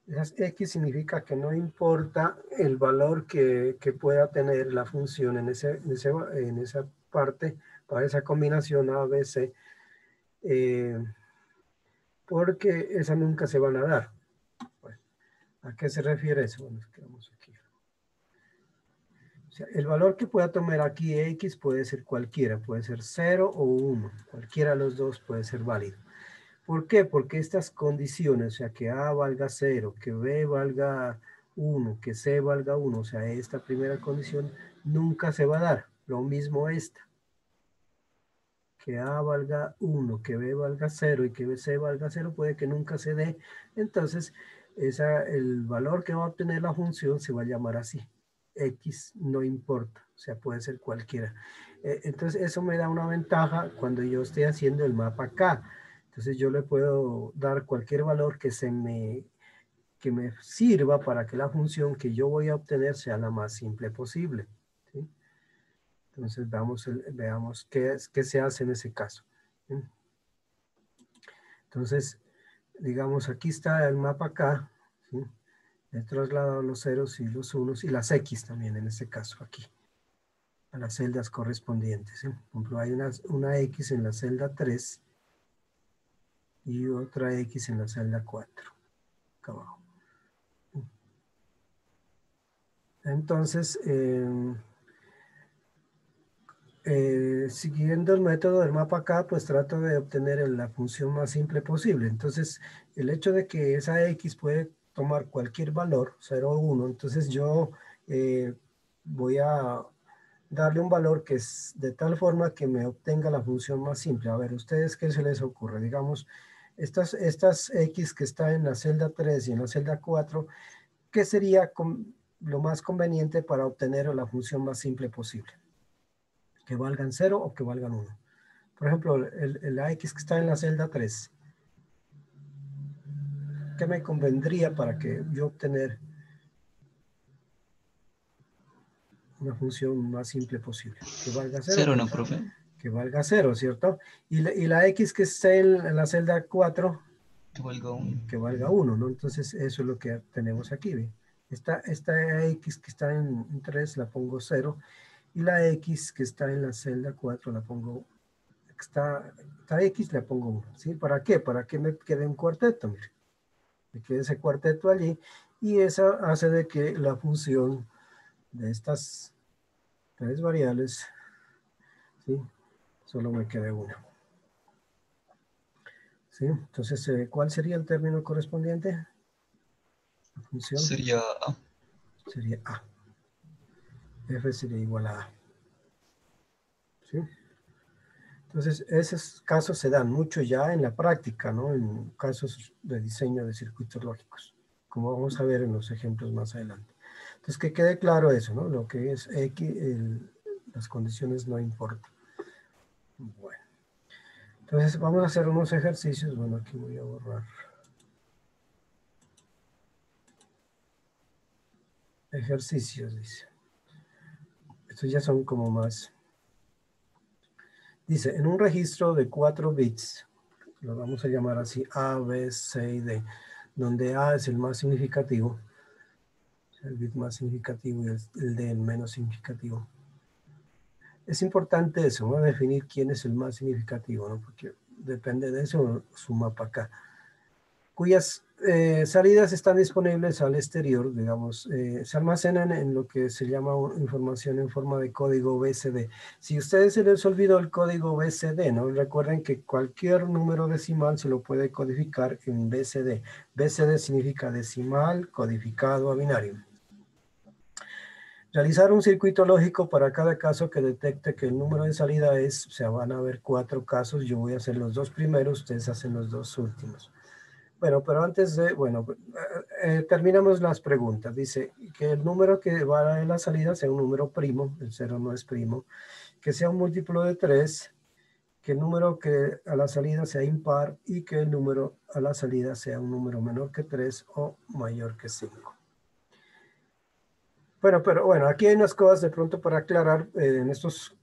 Esas X significa que no importa el valor que pueda tener la función en esa parte, para esa combinación A, B, C, porque esas nunca se van a dar. Bueno, ¿a qué se refiere eso? Bueno, nos quedamos aquí. O sea, el valor que pueda tomar aquí X puede ser cualquiera, puede ser 0 o 1, cualquiera de los dos puede ser válido. ¿Por qué? Porque estas condiciones, o sea, que A valga 0, que B valga 1, que C valga 1, o sea, esta primera condición nunca se va a dar. Lo mismo esta. Que A valga 1, que B valga 0 y que C valga 0 puede que nunca se dé. Entonces, el valor que va a obtener la función se va a llamar así. X no importa, o sea, puede ser cualquiera. Entonces, eso me da una ventaja cuando yo esté haciendo el mapa acá. Entonces, yo le puedo dar cualquier valor que me sirva para que la función que yo voy a obtener sea la más simple posible. ¿Sí? Entonces, veamos qué se hace en ese caso. ¿Sí? Entonces, digamos, aquí está el mapa acá. ¿Sí? He trasladado los ceros y los unos y las X también en este caso aquí, a las celdas correspondientes. ¿Sí? Por ejemplo, hay una X en la celda 3 y otra X en la celda 4, acá abajo. Entonces, siguiendo el método del mapa acá, pues trato de obtener la función más simple posible. Entonces, el hecho de que esa X puede tomar cualquier valor, 0 o 1, entonces yo voy a darle un valor que es de tal forma que me obtenga la función más simple. A ver, ¿ustedes qué se les ocurre? Digamos, estas X que está en la celda 3 y en la celda 4, ¿qué sería lo más conveniente para obtener la función más simple posible? Que valgan 0 o que valgan 1. Por ejemplo, la X que está en la celda 3. ¿Qué me convendría para que yo obtener una función más simple posible? Que valga 0. 0, ¿no, profe? Que valga 0, ¿cierto? Y la X que está en la celda 4. Que valga 1. Que valga 1, ¿no? Entonces, eso es lo que tenemos aquí, ¿ve? Esta X que está en 3 la pongo 0. Y la X que está en la celda 4 la pongo, esta X la pongo 1, ¿sí? ¿Para qué? Para que me quede un cuarteto, mire. Me quede ese cuarteto allí y eso hace de que la función de estas 3 variables, ¿sí? Solo me quede una. ¿Sí? Entonces, ¿cuál sería el término correspondiente? La función Sería A. sería A. F sería igual a A. ¿Sí? Entonces, esos casos se dan mucho ya en la práctica, ¿no? En casos de diseño de circuitos lógicos, como vamos a ver en los ejemplos más adelante. Entonces, que quede claro eso, ¿no? Lo que es X, las condiciones no importan. Bueno. Entonces, vamos a hacer unos ejercicios. Bueno, aquí voy a borrar. Ejercicios, dice. Estos ya son como más. Dice, en un registro de 4 bits, lo vamos a llamar así, A, B, C y D, donde A es el más significativo, el bit más significativo y el D el menos significativo. Es importante eso, ¿no? Definir quién es el más significativo, ¿no? Porque depende de eso suma para acá. Cuyas salidas están disponibles al exterior, digamos, se almacenan en lo que se llama información en forma de código BCD. Si a ustedes se les olvidó el código BCD, ¿no? Recuerden que cualquier número decimal se lo puede codificar en BCD. BCD significa decimal codificado a binario. Realizar un circuito lógico para cada caso que detecte que el número de salida es, o sea, van a haber 4 casos, yo voy a hacer los 2 primeros, ustedes hacen los 2 últimos. Bueno, pero antes de, bueno, terminamos las preguntas. Dice que el número que va a la salida sea un número primo, el 0 no es primo, que sea un múltiplo de 3, que el número que a la salida sea impar y que el número a la salida sea un número menor que 3 o mayor que 5. Bueno, pero bueno, aquí hay unas cosas de pronto para aclarar. En estos,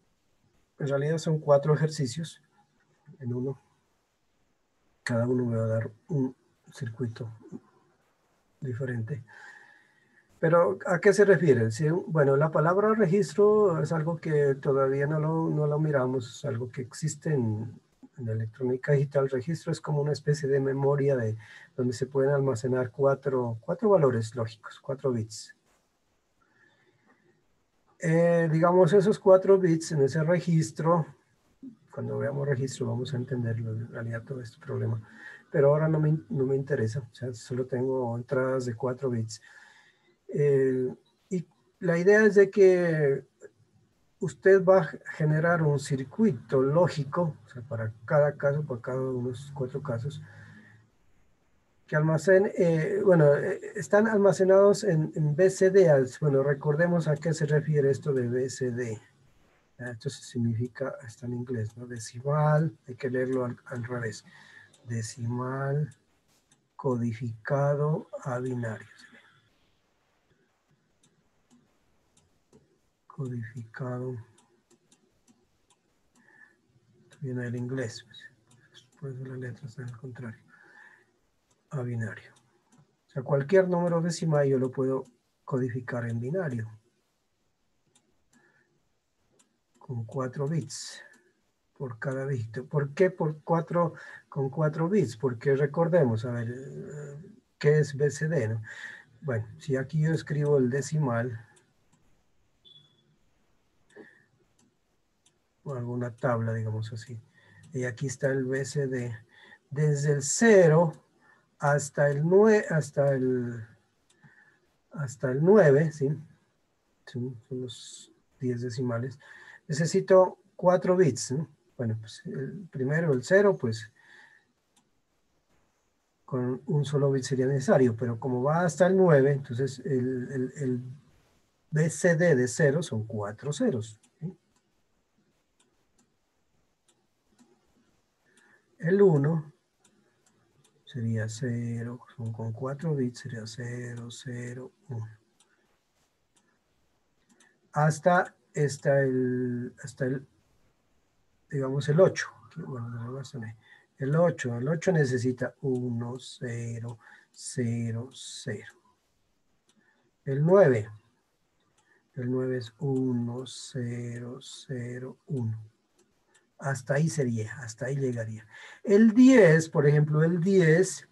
en realidad son 4 ejercicios en uno. Cada uno me va a dar un circuito diferente. Pero, ¿a qué se refiere? Sí, bueno, la palabra registro es algo que todavía no lo miramos, es algo que existe en electrónica digital. Registro es como una especie de memoria donde se pueden almacenar cuatro valores lógicos, 4 bits. Digamos, esos 4 bits en ese registro, cuando veamos registro vamos a entenderlo, en realidad todo este problema. Pero ahora no me interesa, o sea, solo tengo entradas de 4 bits. Y la idea es de que usted va a generar un circuito lógico, o sea, para cada caso, para cada uno de los 4 casos, que almacene, bueno, están almacenados en BCD. Bueno, recordemos a qué se refiere esto de BCD. Esto significa, está en inglés, ¿no? Decimal, hay que leerlo al revés. Decimal codificado a binario. Codificado. Viene el inglés, pues las letras están al contrario, a binario. O sea, cualquier número decimal yo lo puedo codificar en binario, con 4 bits por cada dígito. ¿Por qué con 4 bits? Porque recordemos, a ver, ¿qué es BCD? ¿No? Bueno, si aquí yo escribo el decimal, o alguna tabla, digamos así, y aquí está el BCD, desde el 0 hasta el 9, hasta el 9, ¿sí? Son los 10 decimales. Necesito 4 bits, ¿no? Bueno, pues el primero, el 0, pues con un solo bit sería necesario, pero como va hasta el 9, entonces el BCD de 0 son 4 ceros. ¿Sí? El 1 sería 0, con 4 bits sería 0, 0, 1. Hasta digamos, el 8. Bueno, el 8 necesita 1, 0, 0, 0. El 9 es 1, 0, 0, 1. Hasta ahí sería, hasta ahí llegaría. El 10, por ejemplo, el 10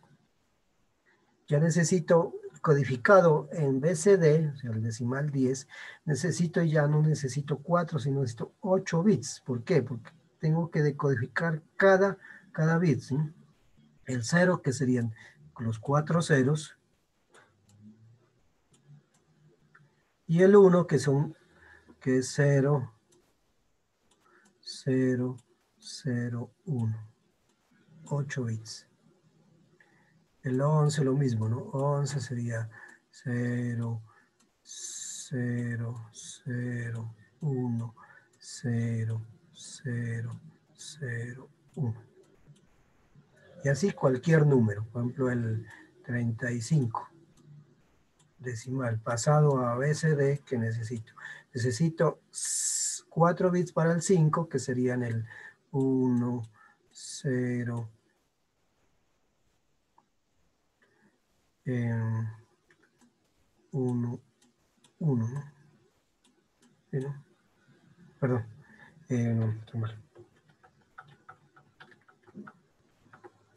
ya necesito codificado en BCD, o sea, el decimal 10, ya no necesito 4, sino necesito 8 bits. ¿Por qué? Porque tengo que decodificar cada bit, ¿sí? El 0, que serían los 4 ceros, y el 1, que es 0, 0, 0, 1. 8 bits. El 11 lo mismo, ¿no? 11 sería 0, 0, 0, 1, 0, 0, 0, 1. Y así cualquier número. Por ejemplo, el 35 decimal pasado a BCD, que necesito. Necesito 4 bits para el 5, que serían el 1, 0, 1, 1, ¿no? ¿Sí, no? Perdón. No, estoy mal.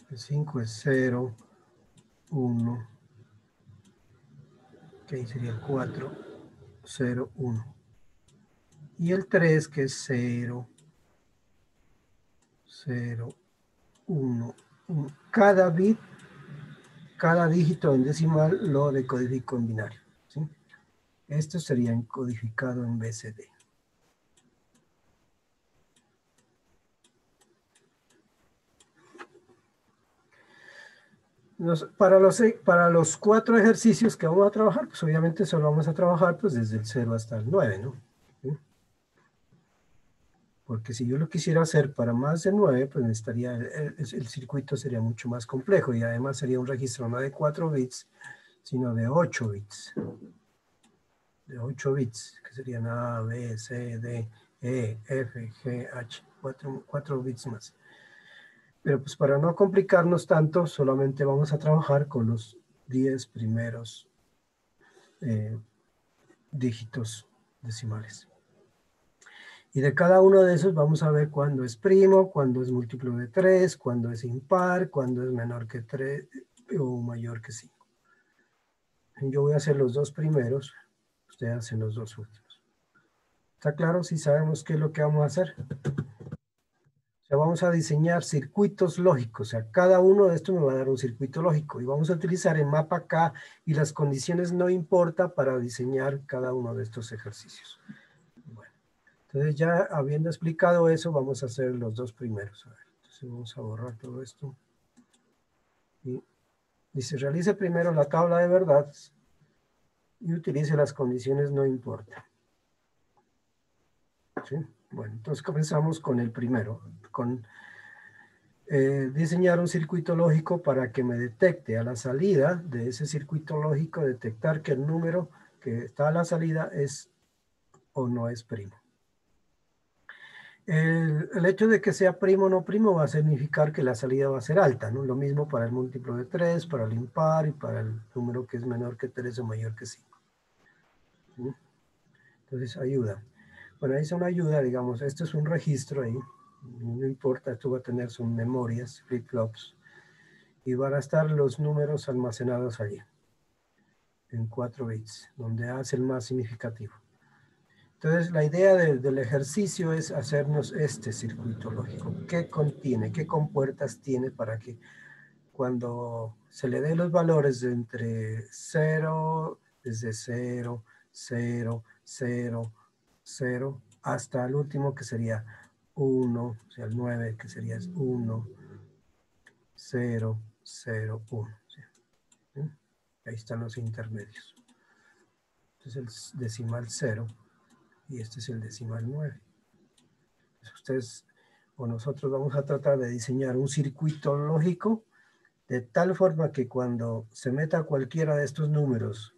El 5 es 0, 1. Ok, sería el 4, 0, 1. Y el 3 que es 0, 0, 1, 1. Cada bit, cada dígito en decimal lo decodifico en binario, ¿sí? Esto sería encodificado en BCD. Para los 4 ejercicios que vamos a trabajar, pues obviamente solo vamos a trabajar pues desde el 0 hasta el 9, ¿no? ¿Sí? Porque si yo lo quisiera hacer para más de 9, pues necesitaría, el circuito sería mucho más complejo y además sería un registro no de 4 bits, sino de 8 bits. De 8 bits, que serían A, B, C, D, E, F, G, H, 4 bits más. Pero pues para no complicarnos tanto, solamente vamos a trabajar con los 10 primeros dígitos decimales. Y de cada uno de esos vamos a ver cuándo es primo, cuándo es múltiplo de 3, cuándo es impar, cuándo es menor que 3 o mayor que 5. Yo voy a hacer los dos primeros, ustedes hacen los dos últimos. ¿Está claro? Si sabemos qué es lo que vamos a hacer. O sea, vamos a diseñar circuitos lógicos. O sea, cada uno de estos me va a dar un circuito lógico. Y vamos a utilizar el mapa K y las condiciones no importa para diseñar cada uno de estos ejercicios. Bueno, entonces ya habiendo explicado eso, vamos a hacer los dos primeros. A ver, entonces vamos a borrar todo esto. Y dice, realice primero la tabla de verdad y utilice las condiciones no importa. ¿Sí? Bueno, entonces comenzamos con el primero, con diseñar un circuito lógico para que me detecte a la salida de ese circuito lógico, detectar que el número que está a la salida es o no es primo. El hecho de que sea primo o no primo va a significar que la salida va a ser alta, ¿no? Lo mismo para el múltiplo de 3, para el impar y para el número que es menor que 3 o mayor que 5. ¿Sí? Entonces ayuda. Bueno, ahí es una ayuda, digamos, esto es un registro ahí, no importa, esto va a tener sus memorias, flip-flops, y van a estar los números almacenados allí, en 4 bits, donde A es el más significativo. Entonces, la idea del ejercicio es hacernos este circuito lógico. ¿Qué contiene? ¿Qué compuertas tiene para que cuando se le den los valores de entre 0, desde 0, 0, 0, 0, hasta el último que sería 1, o sea, el 9 que sería 1, 0, 0, 1. ¿Sí? Ahí están los intermedios. Este es el decimal 0 y este es el decimal 9. Entonces ustedes o nosotros vamos a tratar de diseñar un circuito lógico de tal forma que cuando se meta cualquiera de estos números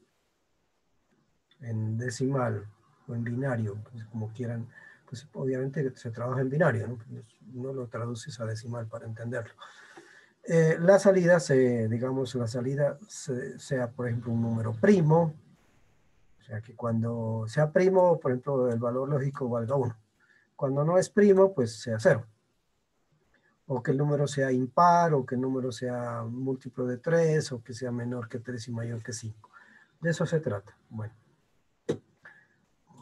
en decimal o en binario, pues como quieran, pues obviamente se trabaja en binario, ¿no? Uno lo traduce a decimal para entenderlo. La salida, digamos, la salida sea, por ejemplo, un número primo, o sea que cuando sea primo, por ejemplo, el valor lógico valga 1. Cuando no es primo, pues sea 0. O que el número sea impar, o que el número sea múltiplo de 3, o que sea menor que 3 y mayor que 5. De eso se trata. Bueno,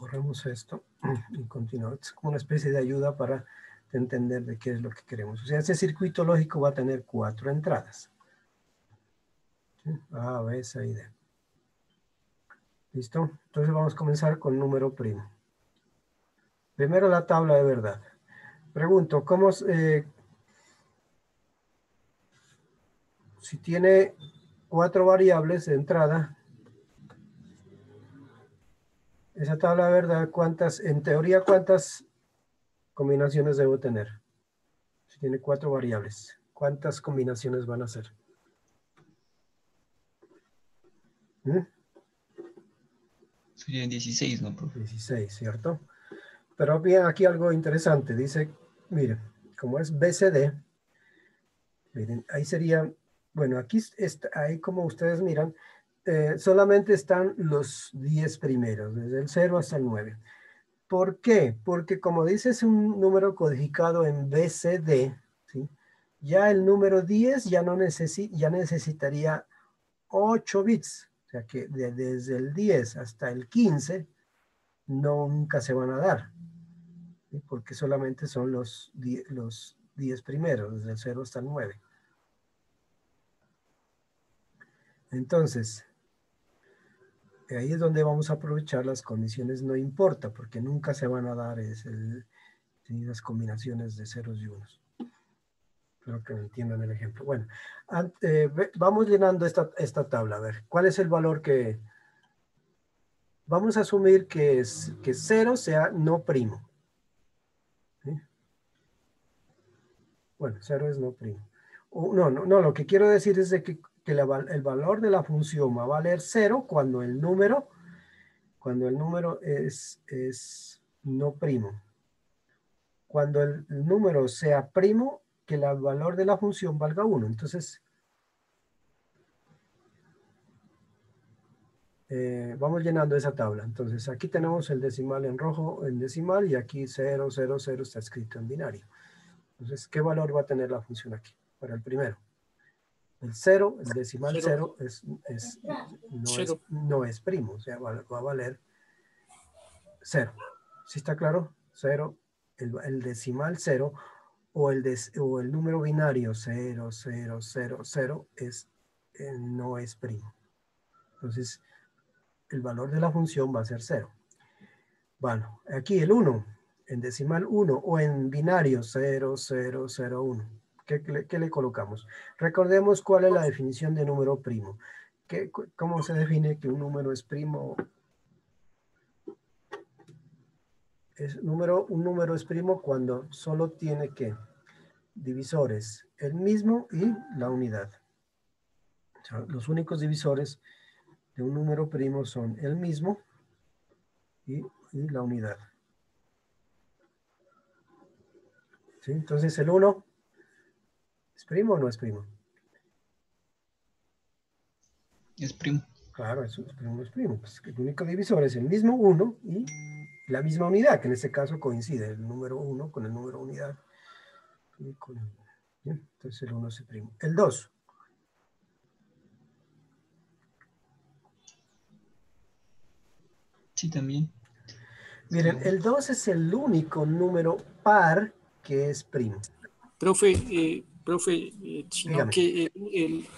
borramos esto y continuamos. Es como una especie de ayuda para entender de qué es lo que queremos. O sea, ese circuito lógico va a tener 4 entradas. ¿Sí? A, B, C y D. ¿Listo? Entonces vamos a comenzar con número primo. Primero la tabla de verdad. Pregunto, ¿cómo si tiene 4 variables de entrada, esa tabla de verdad, en teoría, cuántas combinaciones debo tener? Si tiene 4 variables, ¿cuántas combinaciones van a ser? Serían 16, ¿no, profe? 16, ¿cierto? Pero bien, aquí algo interesante. Dice, miren, como es BCD, miren, ahí sería, bueno, aquí está, ahí como ustedes miran, solamente están los 10 primeros, desde el 0 hasta el 9. ¿Por qué? Porque como dice es un número codificado en BCD, ¿sí? Ya el número 10 ya no ya necesitaría 8 bits. O sea que desde el 10 hasta el 15 nunca se van a dar, ¿sí? Porque solamente son los 10 primeros, desde el 0 hasta el 9. Entonces, ahí es donde vamos a aprovechar las condiciones no importa, porque nunca se van a dar las combinaciones de ceros y unos. Espero que me entiendan el ejemplo. Bueno, vamos llenando esta tabla. A ver, ¿cuál es el valor que... Vamos a asumir que 0 sea no primo. ¿Sí? Bueno, 0 es no primo. No, lo que quiero decir es de que el valor de la función va a valer 0 cuando el número es no primo. Cuando el número sea primo, que el valor de la función valga 1. Entonces, vamos llenando esa tabla. Entonces, aquí tenemos el decimal en rojo, en decimal, y aquí 0, 0, 0 está escrito en binario. Entonces, ¿qué valor va a tener la función aquí? Para el primero. El 0, el decimal 0, no es primo, o sea, va a valer 0. ¿Sí está claro? 0, el decimal 0, o el número binario 0, 0, 0, 0 no es primo. Entonces, el valor de la función va a ser 0. Bueno, aquí el 1, en decimal 1 o en binario 0, 0, 0, 1. ¿Qué le colocamos? Recordemos cuál es la definición de número primo. ¿Cómo se define que un número es primo? Un número es primo cuando solo tiene que divisores, el mismo y la unidad. O sea, los únicos divisores de un número primo son el mismo y la unidad. ¿Sí? Entonces el 1 ¿es primo o no es primo? Es primo. Claro, eso es primo, es primo. Pues el único divisor es el mismo 1 y la misma unidad, que en este caso coincide el número 1 con el número unidad. Entonces el 1 es el primo. El 2. Sí, también. Miren, el 2 es el único número par que es primo. Profe, sino Dígame. que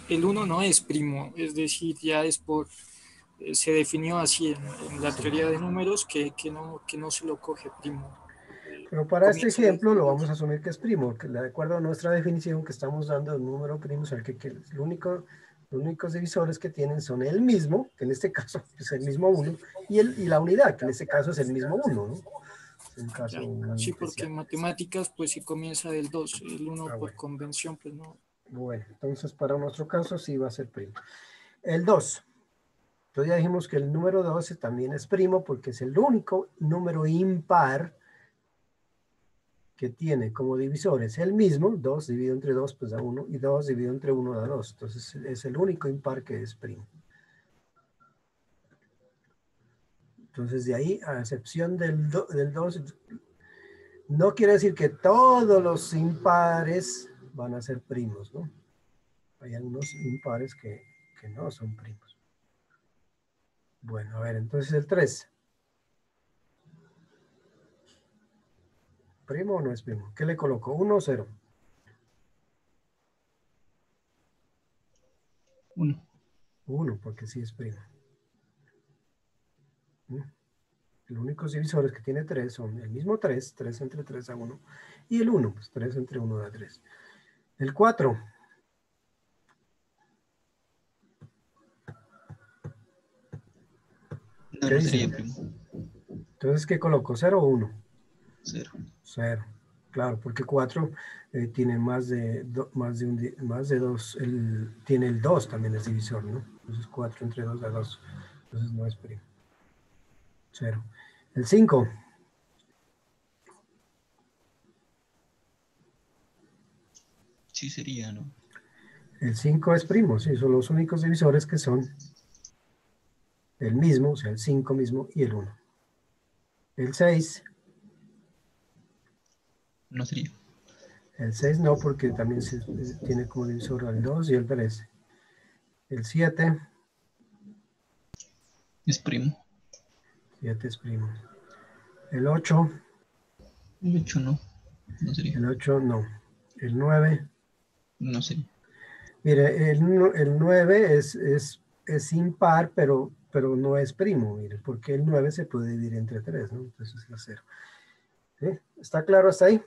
el 1 no es primo, es decir, ya es se definió así en la teoría de números que no se lo coge primo. Pero para este Comienza ejemplo desde lo el vamos a asumir que es primo, que de acuerdo a nuestra definición que estamos dando del número primo, o sea, los únicos divisores que tienen son el mismo, que en este caso es el mismo 1, y la unidad, que en este caso es el mismo 1, ¿no? Es un caso sí, especial. porque en matemáticas pues sí comienza del 2, el 1 por bueno. convención pues no. Bueno, entonces para nuestro caso sí va a ser primo. El 2. Entonces ya dijimos que el número 12 también es primo porque es el único número impar que tiene como divisores el mismo, 2 dividido entre 2 pues da 1, y 2 dividido entre 1 da 2. Entonces es el único impar que es primo. Entonces de ahí, a excepción del 2, no quiere decir que todos los impares van a ser primos, ¿no? Hay algunos impares que no son primos. Bueno, a ver, entonces el 3. ¿Primo o no es primo? ¿Qué le coloco? ¿1 o 0? 1. 1, porque sí es primo. Los únicos divisores que tiene 3 son el mismo 3, 3 entre 3 da 1, y el 1, pues 3 entre 1 da 3. El 4. No, ¿Qué no dicen? sería primo. Entonces, ¿qué coloco? ¿0 o 1? 0. 0. Claro, porque 4 tiene más de 2, tiene el 2 también es divisor, ¿no? Entonces 4 entre 2 da 2. Entonces no es primo. 0. El 5. Sí sería, ¿no? El 5 es primo, sí, son los únicos divisores que son el mismo, o sea, el 5 mismo y el 1. El 6. No sería. El 6 no, porque también tiene como divisor el 2 y el 3. El 7. Es primo. 7 es primo. El 8. El 8 no. No sería. El 8 no. El 9. No sería. Mire, el 9 es impar, pero no es primo, mire, porque el 9 se puede dividir entre 3, ¿no? Entonces es la 0. ¿Sí? ¿Está claro hasta ahí?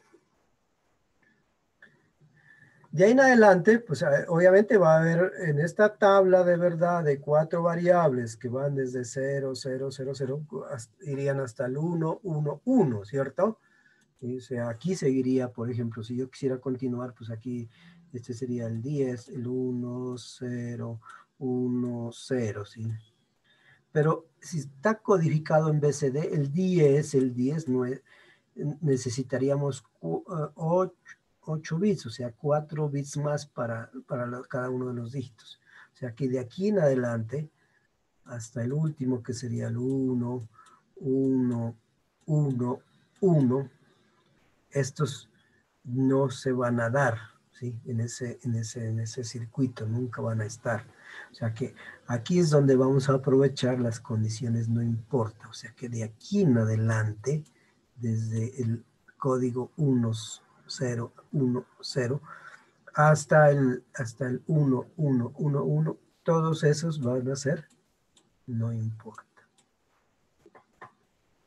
De ahí en adelante, pues obviamente va a haber en esta tabla de verdad de 4 variables que van desde 0, 0, 0, 0, irían hasta el 1, 1, 1, ¿cierto? ¿Sí? O sea, aquí seguiría, por ejemplo, si yo quisiera continuar, pues aquí este sería el 10, el 1, 0, 1, 0, ¿sí? Pero si está codificado en BCD, el 10 no es, necesitaríamos 8 bits, o sea, 4 bits más para cada uno de los dígitos. O sea, que de aquí en adelante, hasta el último, que sería el 1, 1, 1, 1, estos no se van a dar, ¿sí? En ese circuito, nunca van a estar. O sea que aquí es donde vamos a aprovechar las condiciones no importa. O sea que de aquí en adelante, desde el código 1010 hasta el 1111, todos esos van a ser no importa.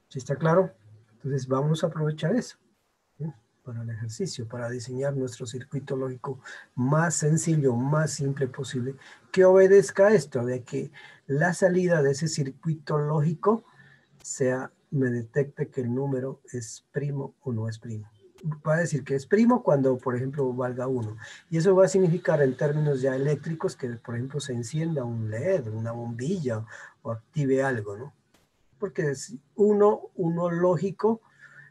¿Sí está claro? Entonces vamos a aprovechar eso, ¿sí? Para el ejercicio, para diseñar nuestro circuito lógico más sencillo, más simple posible, que obedezca esto, de que la salida de ese circuito lógico me detecte que el número es primo o no es primo. Va a decir que es primo cuando, por ejemplo, valga 1. Y eso va a significar en términos ya eléctricos que, por ejemplo, se encienda un LED, una bombilla o active algo, ¿no? Porque es uno lógico.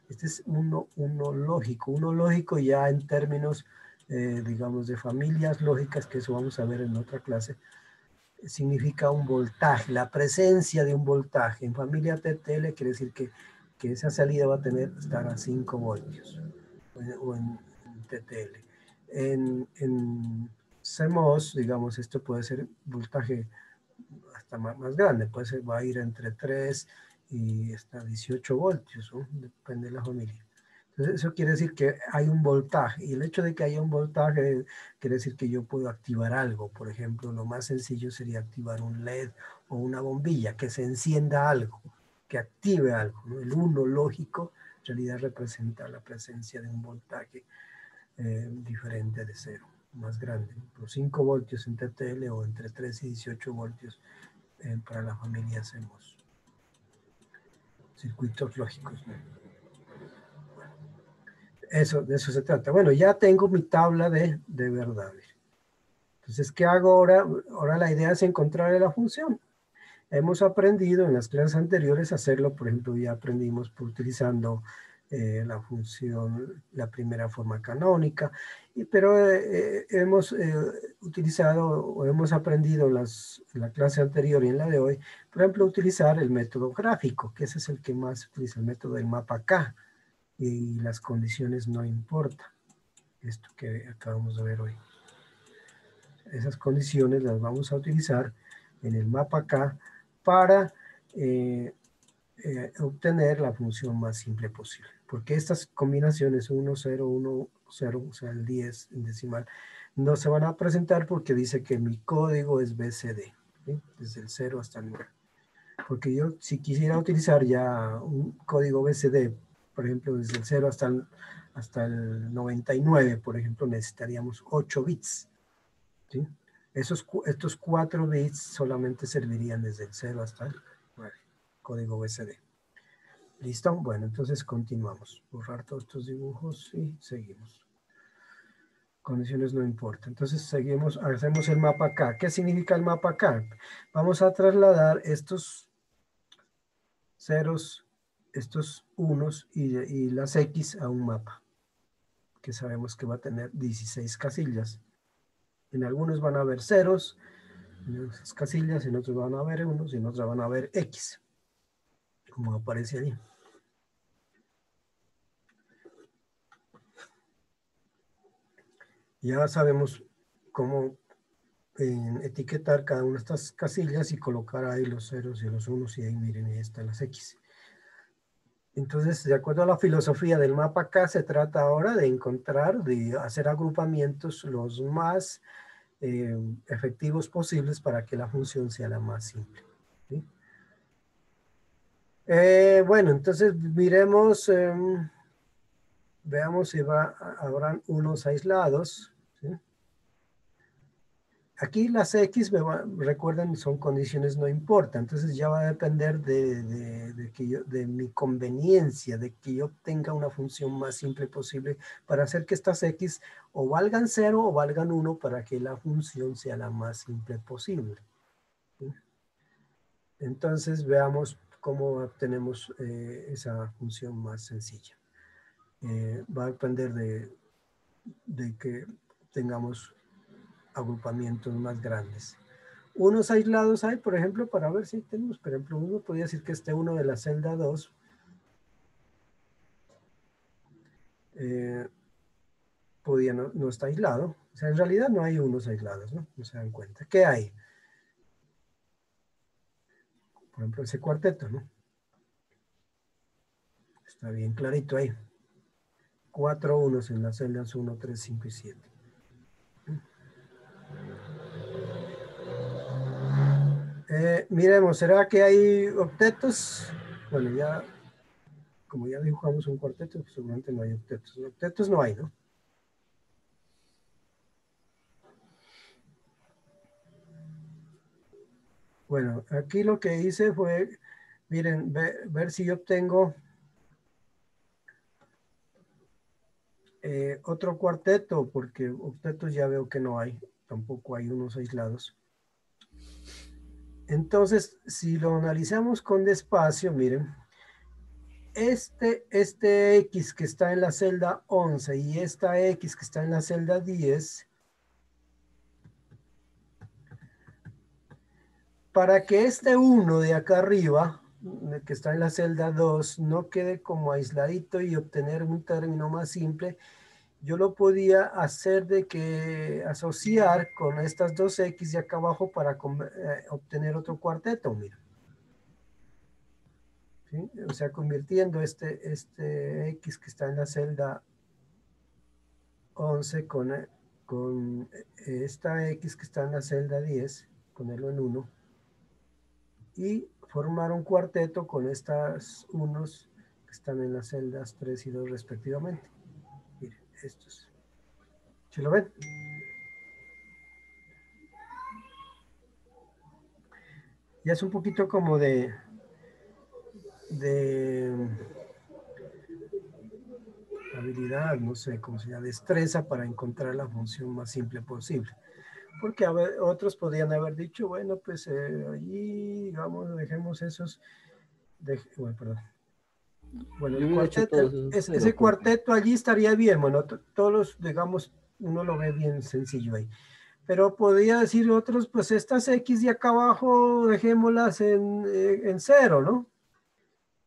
Este es uno lógico. Uno lógico ya en términos, digamos, de familias lógicas, que eso vamos a ver en otra clase, significa un voltaje, la presencia de un voltaje. En familia TTL quiere decir que esa salida va a estar a 5 voltios, o en TTL. En CMOS, digamos, esto puede ser voltaje hasta más grande, puede ser, va a ir entre 3 y hasta 18 voltios, ¿no? Depende de la familia. Entonces, eso quiere decir que hay un voltaje, y el hecho de que haya un voltaje quiere decir que yo puedo activar algo. Por ejemplo, lo más sencillo sería activar un LED o una bombilla, que se encienda algo, que active algo, ¿no? El 1 lógico en realidad representa la presencia de un voltaje diferente de 0, más grande, por 5 voltios en TTL o entre 3 y 18 voltios para la familia hacemos circuitos lógicos, ¿no? De eso se trata. Bueno, ya tengo mi tabla de verdades. Entonces, ¿qué hago ahora? Ahora la idea es encontrar la función. Hemos aprendido en las clases anteriores a hacerlo, por ejemplo, ya aprendimos utilizando la función, la primera forma canónica, pero hemos utilizado o hemos aprendido en la clase anterior y en la de hoy, por ejemplo, utilizar el método gráfico, que ese es el que más utiliza, el método del mapa K, y las condiciones no importan, esto que acabamos de ver hoy. Esas condiciones las vamos a utilizar en el mapa K para obtener la función más simple posible. Porque estas combinaciones 1, 0, 1, 0, o sea, el 10 en decimal, no se van a presentar porque dice que mi código es BCD, ¿sí? Desde el 0 hasta el 9. Porque yo, si quisiera utilizar ya un código BCD, por ejemplo, desde el 0 hasta el 99, por ejemplo, necesitaríamos 8 bits, ¿sí? Estos 4 bits solamente servirían desde el 0 hasta el 9, código BCD. ¿Listo? Bueno, entonces continuamos. Borrar todos estos dibujos y seguimos. Condiciones no importan. Entonces seguimos, hacemos el mapa acá. ¿Qué significa el mapa acá? Vamos a trasladar estos ceros, estos unos y las X a un mapa, que sabemos que va a tener 16 casillas. En algunos van a haber ceros, en esas casillas, en otros van a haber unos y en otros van a haber X, como aparece ahí. Ya sabemos cómo etiquetar cada una de estas casillas y colocar ahí los ceros y los unos, y ahí miren, ahí están las X. Entonces, de acuerdo a la filosofía del mapa acá, se trata ahora de encontrar, de hacer agrupamientos los más efectivos posibles para que la función sea la más simple, ¿sí? Bueno, entonces miremos, veamos si habrán unos aislados, ¿sí? Aquí las X, recuerden, son condiciones no importa, entonces ya va a depender de mi conveniencia, de que yo obtenga una función más simple posible para hacer que estas X o valgan 0 o valgan 1 para que la función sea la más simple posible, ¿sí? Entonces veamos cómo obtenemos esa función más sencilla. Va a depender de que tengamos agrupamientos más grandes. Unos aislados hay, por ejemplo, para ver si tenemos, por ejemplo, uno podría decir que este uno de la celda 2 no está aislado. O sea, en realidad no hay unos aislados, ¿no? No se dan cuenta. ¿Qué hay? Por ejemplo, ese cuarteto, ¿no? Está bien clarito ahí. 4 unos en las celdas 1, 3, 5 y 7. Miremos, ¿será que hay octetos? Bueno, ya, como ya dibujamos un cuarteto, pues seguramente no hay octetos. Octetos no hay, ¿no? Bueno, aquí lo que hice fue, miren, ver si yo obtengo otro cuarteto, porque octetos ya veo que no hay, tampoco hay unos aislados. Entonces, si lo analizamos con despacio, miren, este X que está en la celda 11 y esta X que está en la celda 10, para que este 1 de acá arriba, que está en la celda 2, no quede como aisladito y obtener un término más simple, yo lo podía hacer de que asociar con estas dos X de acá abajo para obtener otro cuarteto, mira. ¿Sí? O sea, convirtiendo este X que está en la celda 11 con esta X que está en la celda 10, ponerlo en 1, y formar un cuarteto con estas unos que están en las celdas 3 y 2 respectivamente. Miren, estos. ¿Se lo ven? Ya es un poquito como de habilidad, no sé cómo se llama, destreza para encontrar la función más simple posible. Porque otros podrían haber dicho, bueno, pues allí, digamos, dejemos esos, bueno, perdón. Bueno, Yo el hubiera hecho cuarteto, todos esos ese cero, profe. cuarteto allí estaría bien, bueno, todos los, digamos, uno lo ve bien sencillo ahí. Pero podría decir otros, pues estas X de acá abajo, dejémoslas en 0, ¿no?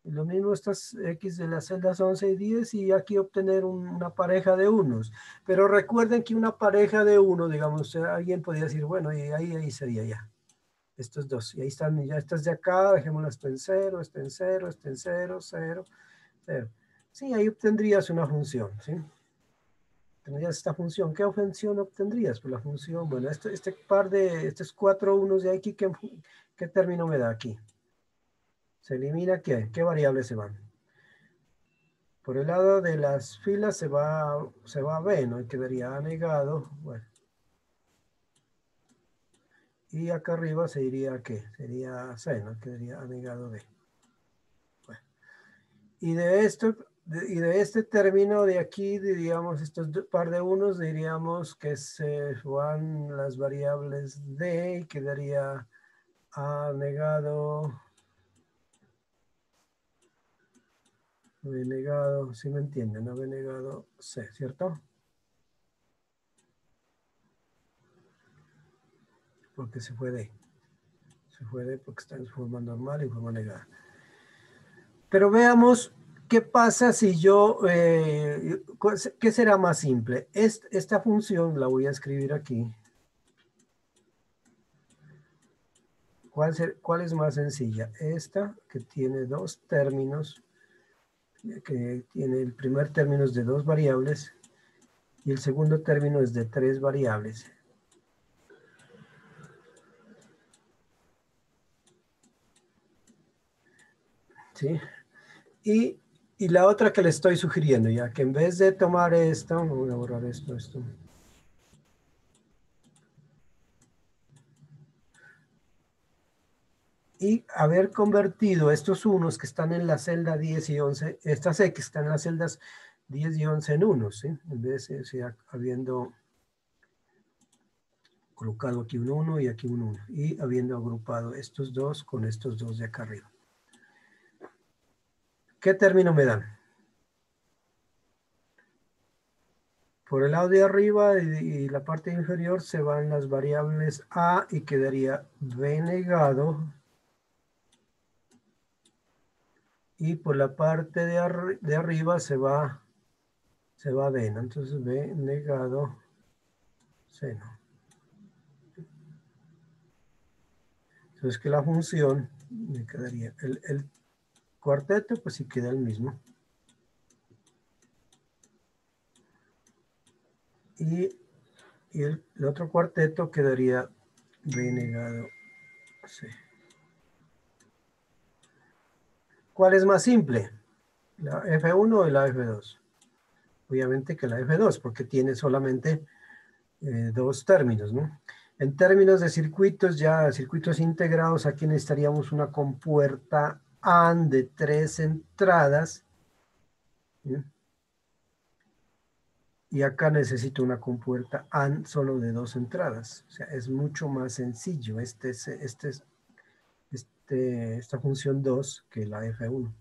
Lo mismo estas X de las celdas 11 y 10 y aquí obtener una pareja de unos. Pero recuerden que una pareja de uno, digamos, alguien podría decir, bueno, y ahí sería ya. Estos dos. Y ahí están, ya estas de acá, dejémoslas esto en 0, esto en 0, esto en 0, 0, 0. Sí, ahí obtendrías una función, ¿sí? Tendrías esta función. ¿Qué función obtendrías? Pues la función, bueno, estos 4 unos de aquí, ¿qué término me da aquí? ¿Se elimina qué? ¿Qué variables se van? Por el lado de las filas se va a B, ¿no? Y quedaría A negado, bueno. Y acá arriba se iría ¿qué? Sería C, ¿no? Quedaría A negado B. Bueno. Y de este término de aquí, diríamos, estos par de unos, diríamos que se van las variables D y quedaría A negado, B negado, ¿sí me entienden? ¿No? B negado C, ¿cierto? Porque se fue D. Se fue D porque está en forma normal y forma negada. Pero veamos ¿Qué pasa si yo, qué será más simple? Esta función la voy a escribir aquí. ¿Cuál es más sencilla? Esta, que tiene dos términos, que tiene el primer término es de 2 variables y el segundo término es de 3 variables. ¿Sí? Y la otra que le estoy sugiriendo, ya que en vez de tomar esta, voy a borrar esto. Y haber convertido estos unos que están en la celda 10 y 11, estas X están en las celdas 10 y 11 en unos, ¿sí? En vez de, o sea, habiendo colocado aquí un 1 y aquí un 1, y habiendo agrupado estos dos con estos dos de acá arriba. ¿Qué término me dan? Por el lado de arriba y la parte inferior se van las variables A y quedaría B negado. Y por la parte de arriba se va B, ¿no? Entonces B negado C, ¿no? Entonces que la función me quedaría el cuarteto, pues sí queda el mismo. Y el otro cuarteto quedaría B negado C. ¿Cuál es más simple? ¿La F1 o la F2? Obviamente que la F2, porque tiene solamente dos términos, ¿no? En términos de circuitos, ya circuitos integrados, aquí necesitaríamos una compuerta AND de 3 entradas. ¿Sí? Y acá necesito una compuerta AND solo de 2 entradas. O sea, es mucho más sencillo esta función 2 que la F1.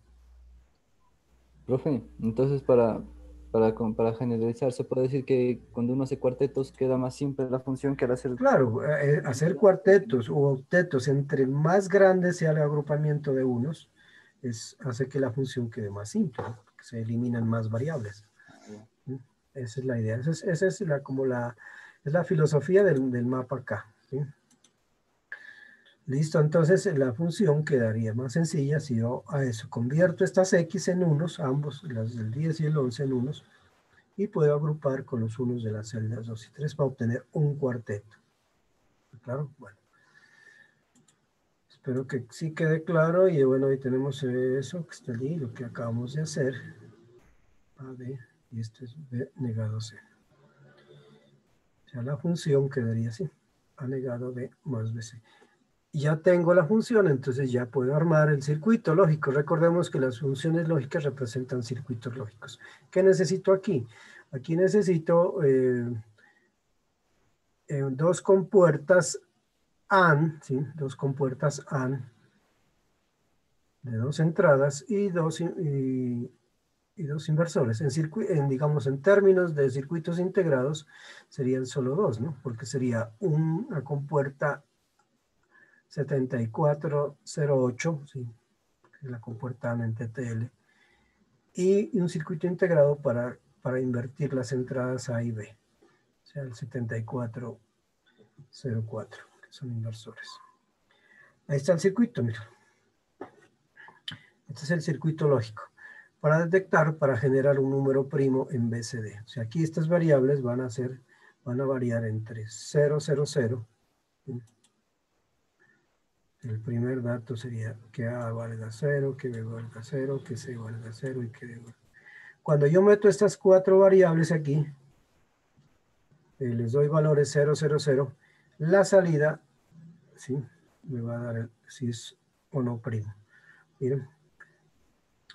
Profe, entonces para generalizar, se puede decir que cuando uno hace cuartetos queda más simple la función que al hacer... Claro, hacer cuartetos o octetos, entre más grande sea el agrupamiento de unos, hace que la función quede más simple, ¿no? Porque se eliminan más variables. ¿Sí? Esa es la idea. Esa es la filosofía del mapa acá. ¿Sí? Listo, entonces la función quedaría más sencilla si yo a eso convierto estas X en unos, ambos, las del 10 y el 11 en unos, y puedo agrupar con los unos de las celdas 2 y 3 para obtener un cuarteto. ¿Claro? Bueno. Espero que sí quede claro y bueno, ahí tenemos eso que está allí, lo que acabamos de hacer. A, B, y esto es B negado C. O sea, la función quedaría así, A negado B más BC. Ya tengo la función, entonces ya puedo armar el circuito lógico. Recordemos que las funciones lógicas representan circuitos lógicos. ¿Qué necesito aquí? Aquí necesito dos compuertas AND, ¿sí? Dos compuertas AND de 2 entradas y dos inversores. Digamos, en términos de circuitos integrados, serían solo 2, ¿no? Porque sería una compuerta 7408, ¿sí? Que es la compuerta AND en TTL, y un circuito integrado para invertir las entradas A y B, o sea, el 7404, que son inversores. Ahí está el circuito, mira. Este es el circuito lógico. Para detectar, para generar un número primo en BCD. O sea, aquí estas variables van a variar entre 0, 0, 0. El primer dato sería que A valga 0, que B valga 0, que C valga 0 y que D valga. Cuando yo meto estas 4 variables aquí, les doy valores 0, 0, 0, la salida, ¿sí? Me va a dar si es o no primo. Miren.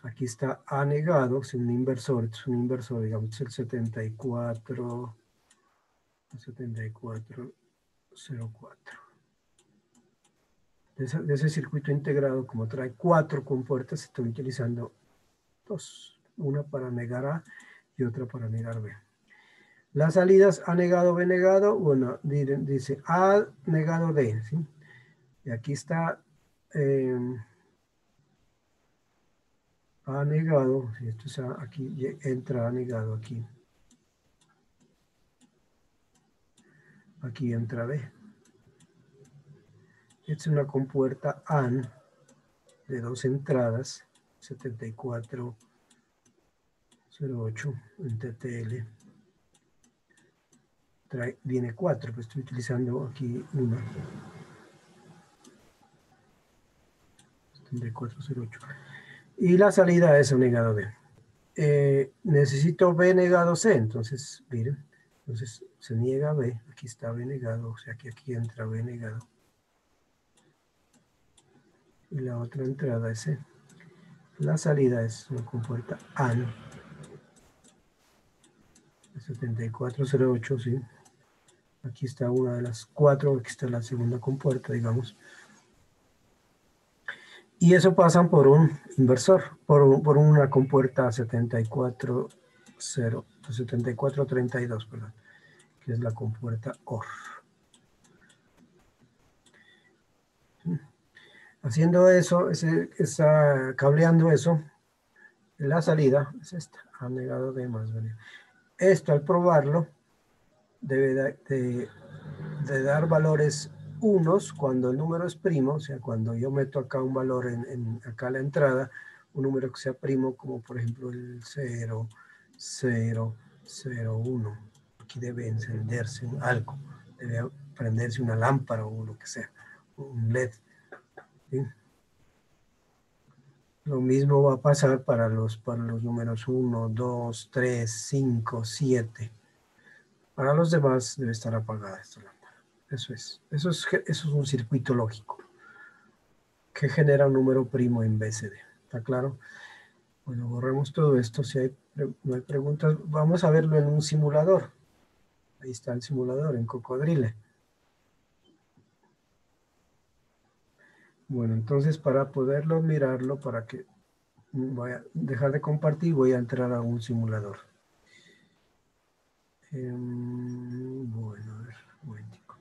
Aquí está A negado, es un inversor, digamos, el 7404. De ese circuito integrado, como trae 4 compuertas, estoy utilizando 2. Una para negar A y otra para negar B. Las salidas A negado, B negado, bueno, dice A negado D, ¿sí? Y aquí está... A negado, si esto es A, aquí entra A negado aquí. Aquí entra B. Esta es una compuerta AND de 2 entradas, 7408 en TTL. Viene 4, pues estoy utilizando aquí una. 7408. Y la salida es A negado B. Necesito B negado C, entonces, miren, entonces se niega B, aquí está B negado, o sea que aquí entra B negado. Y la otra entrada es C. La salida es una compuerta AND. 7408, sí. Aquí está una de las 4, aquí está la segunda compuerta, digamos. Y eso pasan por un inversor, por una compuerta 7432, perdón, que es la compuerta OR. Haciendo eso, cableando eso, la salida es esta, A negado B más B. Esto al probarlo debe de dar valores unos cuando el número es primo, o sea, cuando yo meto acá un valor acá la entrada, un número que sea primo, como por ejemplo el 0, 0, 0, 1. Aquí debe encenderse algo, debe prenderse una lámpara o lo que sea, un LED. ¿Sí? Lo mismo va a pasar para los números 1, 2, 3, 5, 7. Para los demás debe estar apagada esta lámpara. Eso es un circuito lógico que genera un número primo en BCD. ¿Está claro? Bueno, borremos todo esto. Si no hay preguntas, vamos a verlo en un simulador. Ahí está el simulador en Cocodrile. Bueno, entonces para poderlo mirarlo, para que voy a dejar de compartir, voy a entrar a un simulador. Bueno, a ver, un momentico.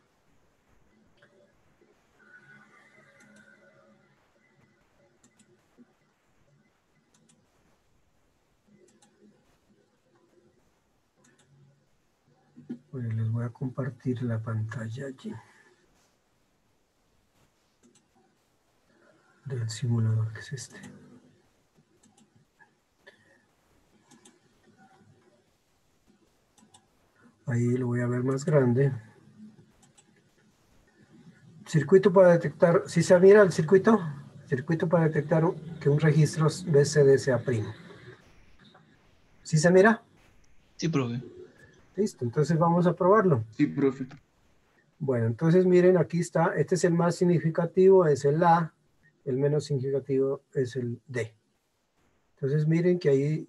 Bueno, les voy a compartir la pantalla allí. Del simulador, que es este. Ahí lo voy a ver más grande. Circuito para detectar, si se mira el circuito para detectar que un registro BCD sea primo. ¿Sí se mira? Sí, profe. Listo, entonces vamos a probarlo. Sí, profe. Bueno, entonces miren, aquí está, este es el más significativo, es el A, el menos significativo es el D. Entonces miren que ahí,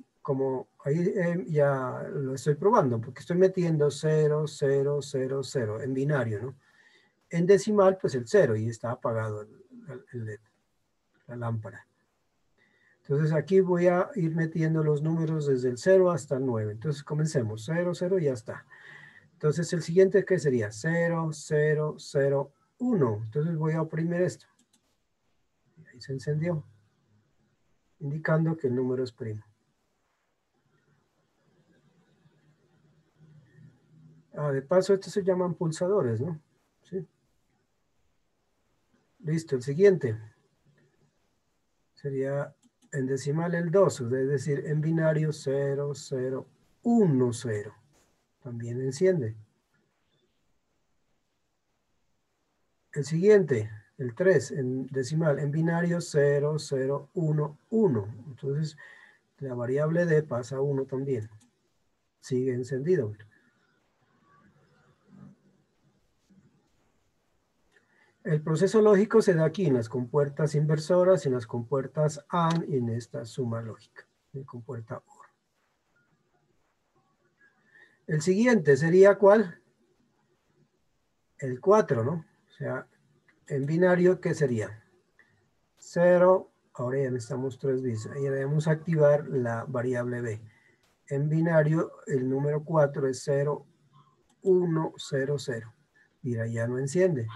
ya lo estoy probando, porque estoy metiendo 0, 0, 0, 0 en binario, ¿no? En decimal, pues el 0, y está apagado el LED, la lámpara. Entonces aquí voy a ir metiendo los números desde el 0 hasta el 9. Entonces comencemos, 0, 0, y ya está. Entonces el siguiente, ¿qué sería? 0, 0, 0, 1. Entonces voy a oprimir esto. Y ahí se encendió, indicando que el número es primo. De paso, estos se llaman pulsadores, ¿no? Sí. Listo, el siguiente sería en decimal el 2, es decir, en binario 0, 0, 1, 0. También enciende. El siguiente, el 3, en decimal, en binario 0, 0, 1, 1. Entonces, la variable D pasa a 1 también. Sigue encendido. El proceso lógico se da aquí en las compuertas inversoras, en las compuertas AND y en esta suma lógica, en compuerta OR. El siguiente sería ¿cuál? El 4, ¿no? O sea, en binario, ¿qué sería? 0, ahora ya necesitamos 3 bits. Ahí debemos activar la variable B. En binario, el número 4 es 0, 1, 0, 0. Mira, ya no enciende.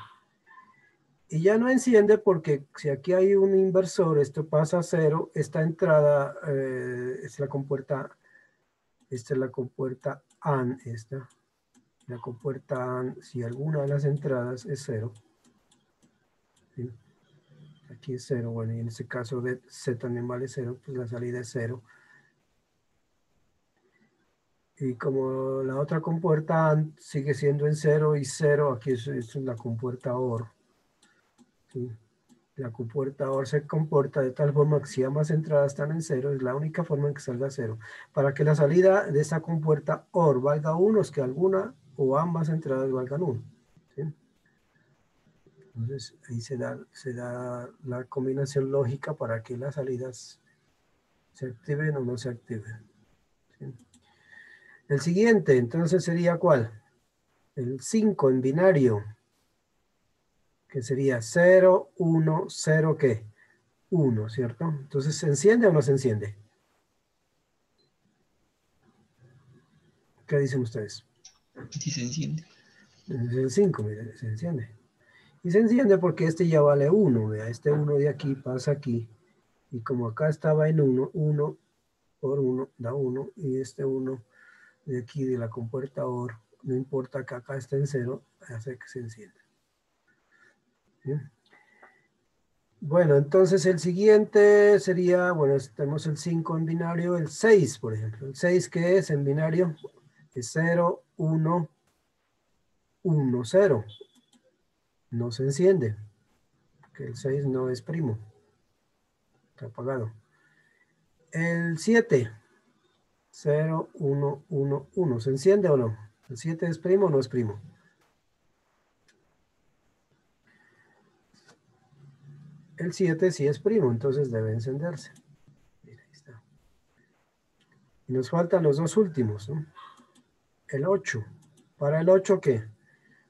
Y ya no enciende porque si aquí hay un inversor, esto pasa a 0, esta entrada es la compuerta, esta es la compuerta AND, esta. La compuerta AND, si alguna de las entradas es 0, ¿sí? Aquí es 0, bueno, y en este caso de C también vale 0, pues la salida es 0. Y como la otra compuerta AND sigue siendo en 0 y 0, aquí es la compuerta OR, ¿sí? La compuerta OR se comporta de tal forma que si ambas entradas están en 0, es la única forma en que salga 0. Para que la salida de esta compuerta OR valga 1, es que alguna o ambas entradas valgan 1. ¿Sí? Entonces ahí se da la combinación lógica para que las salidas se activen o no se activen. ¿Sí? El siguiente, entonces, sería ¿cuál? El 5 en binario, que sería 0, 1, 0, ¿qué? 1, ¿cierto? Entonces, ¿se enciende o no se enciende? ¿Qué dicen ustedes? Sí se enciende. Es el 5, mire, se enciende. Y se enciende porque este ya vale 1, vea, este 1 de aquí pasa aquí. Y como acá estaba en 1, 1 por 1 da 1, y este 1 de aquí de la compuerta OR, no importa que acá esté en 0, hace que se encienda. ¿Bien? Bueno, entonces el siguiente sería, bueno, tenemos el 5 en binario, el 6, por ejemplo. ¿El 6 qué es en binario? Es 0, 1, 1, 0. No se enciende, porque el 6 no es primo. Está apagado. El 7, 0, 1, 1, 1. ¿Se enciende o no? ¿El 7 es primo o no es primo? El 7 sí es primo, entonces debe encenderse. Mira, ahí está. Y nos faltan los dos últimos, ¿no? El 8. ¿Para el 8 qué?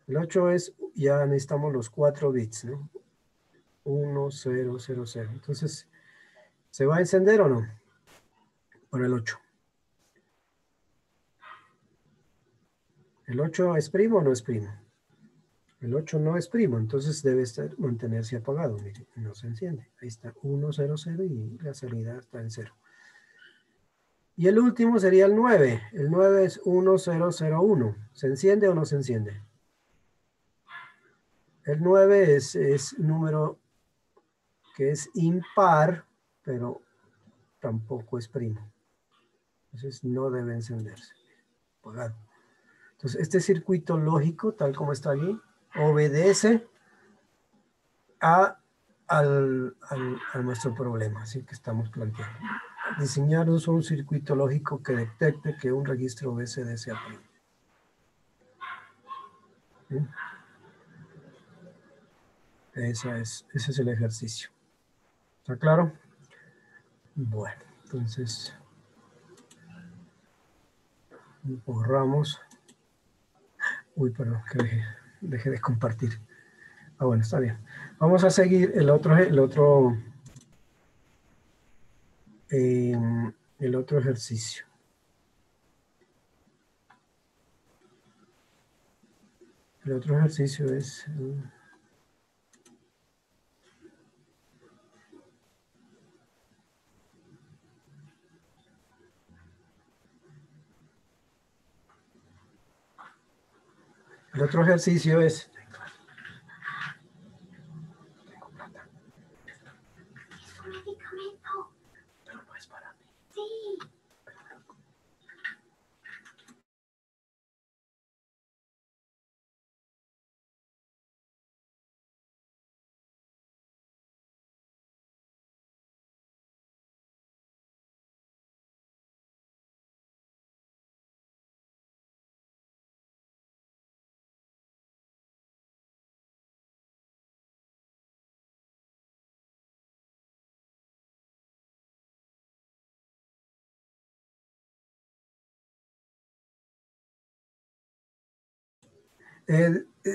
El 8 es, ya necesitamos los 4 bits, ¿no? 1, 0, 0, 0. Entonces, ¿se va a encender o no? Para el 8. ¿El 8 es primo o no es primo? El 8 no es primo, entonces debe mantenerse apagado. Mire, no se enciende. Ahí está, 1, 0, 0 y la salida está en 0. Y el último sería el 9. El 9 es 1, 0, 0, 1. ¿Se enciende o no se enciende? El 9 es número que es impar, pero tampoco es primo. Entonces no debe encenderse. Apagado. Entonces este circuito lógico, tal como está allí, obedece a nuestro problema, así que estamos planteando. Diseñar un circuito lógico que detecte que un registro BCD sea primo. ¿Sí? Ese es el ejercicio. ¿Está claro? Bueno, entonces borramos. Uy, perdón, que dejé de compartir. Ah, bueno, está bien. Vamos a seguir el otro ejercicio. El otro ejercicio es... el otro ejercicio es... Tengo plata. Pero no es para mí. Sí.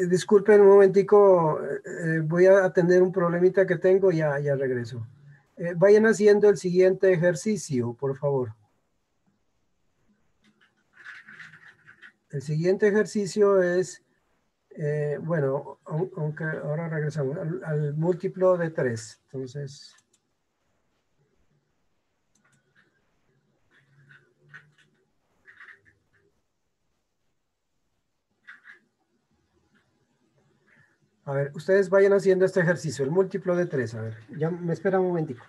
Disculpen un momentico, voy a atender un problemita que tengo, ya regreso. Vayan haciendo el siguiente ejercicio, por favor. El siguiente ejercicio es Bueno, aunque ahora regresamos al múltiplo de 3. Entonces, a ver, ustedes vayan haciendo este ejercicio, el múltiplo de 3. A ver, ya me espera un momentico.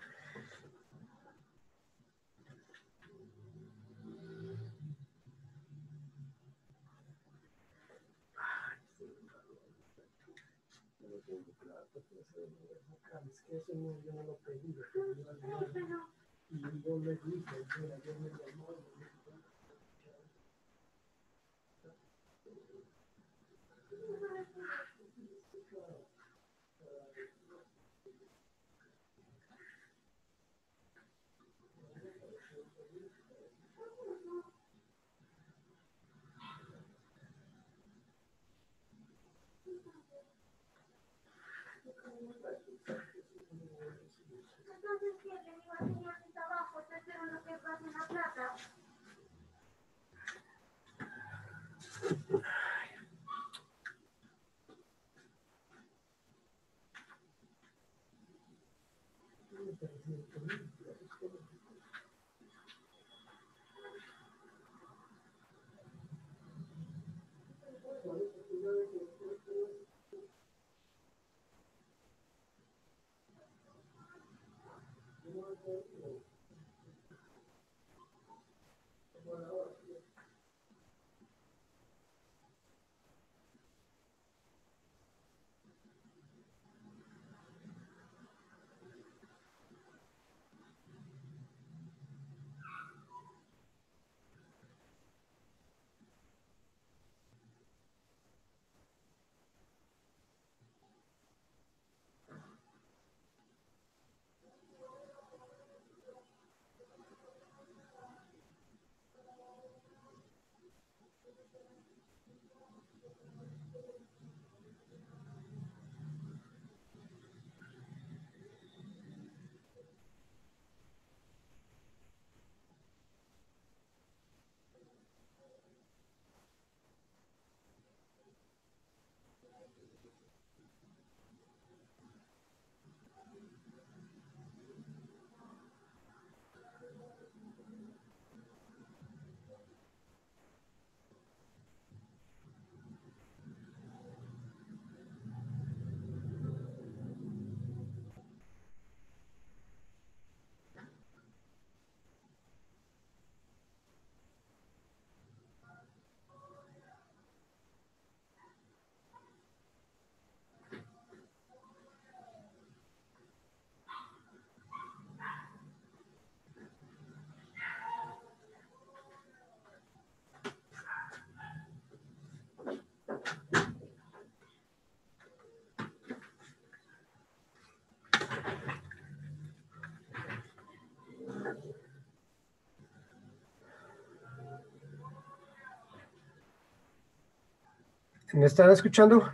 ¿Me están escuchando?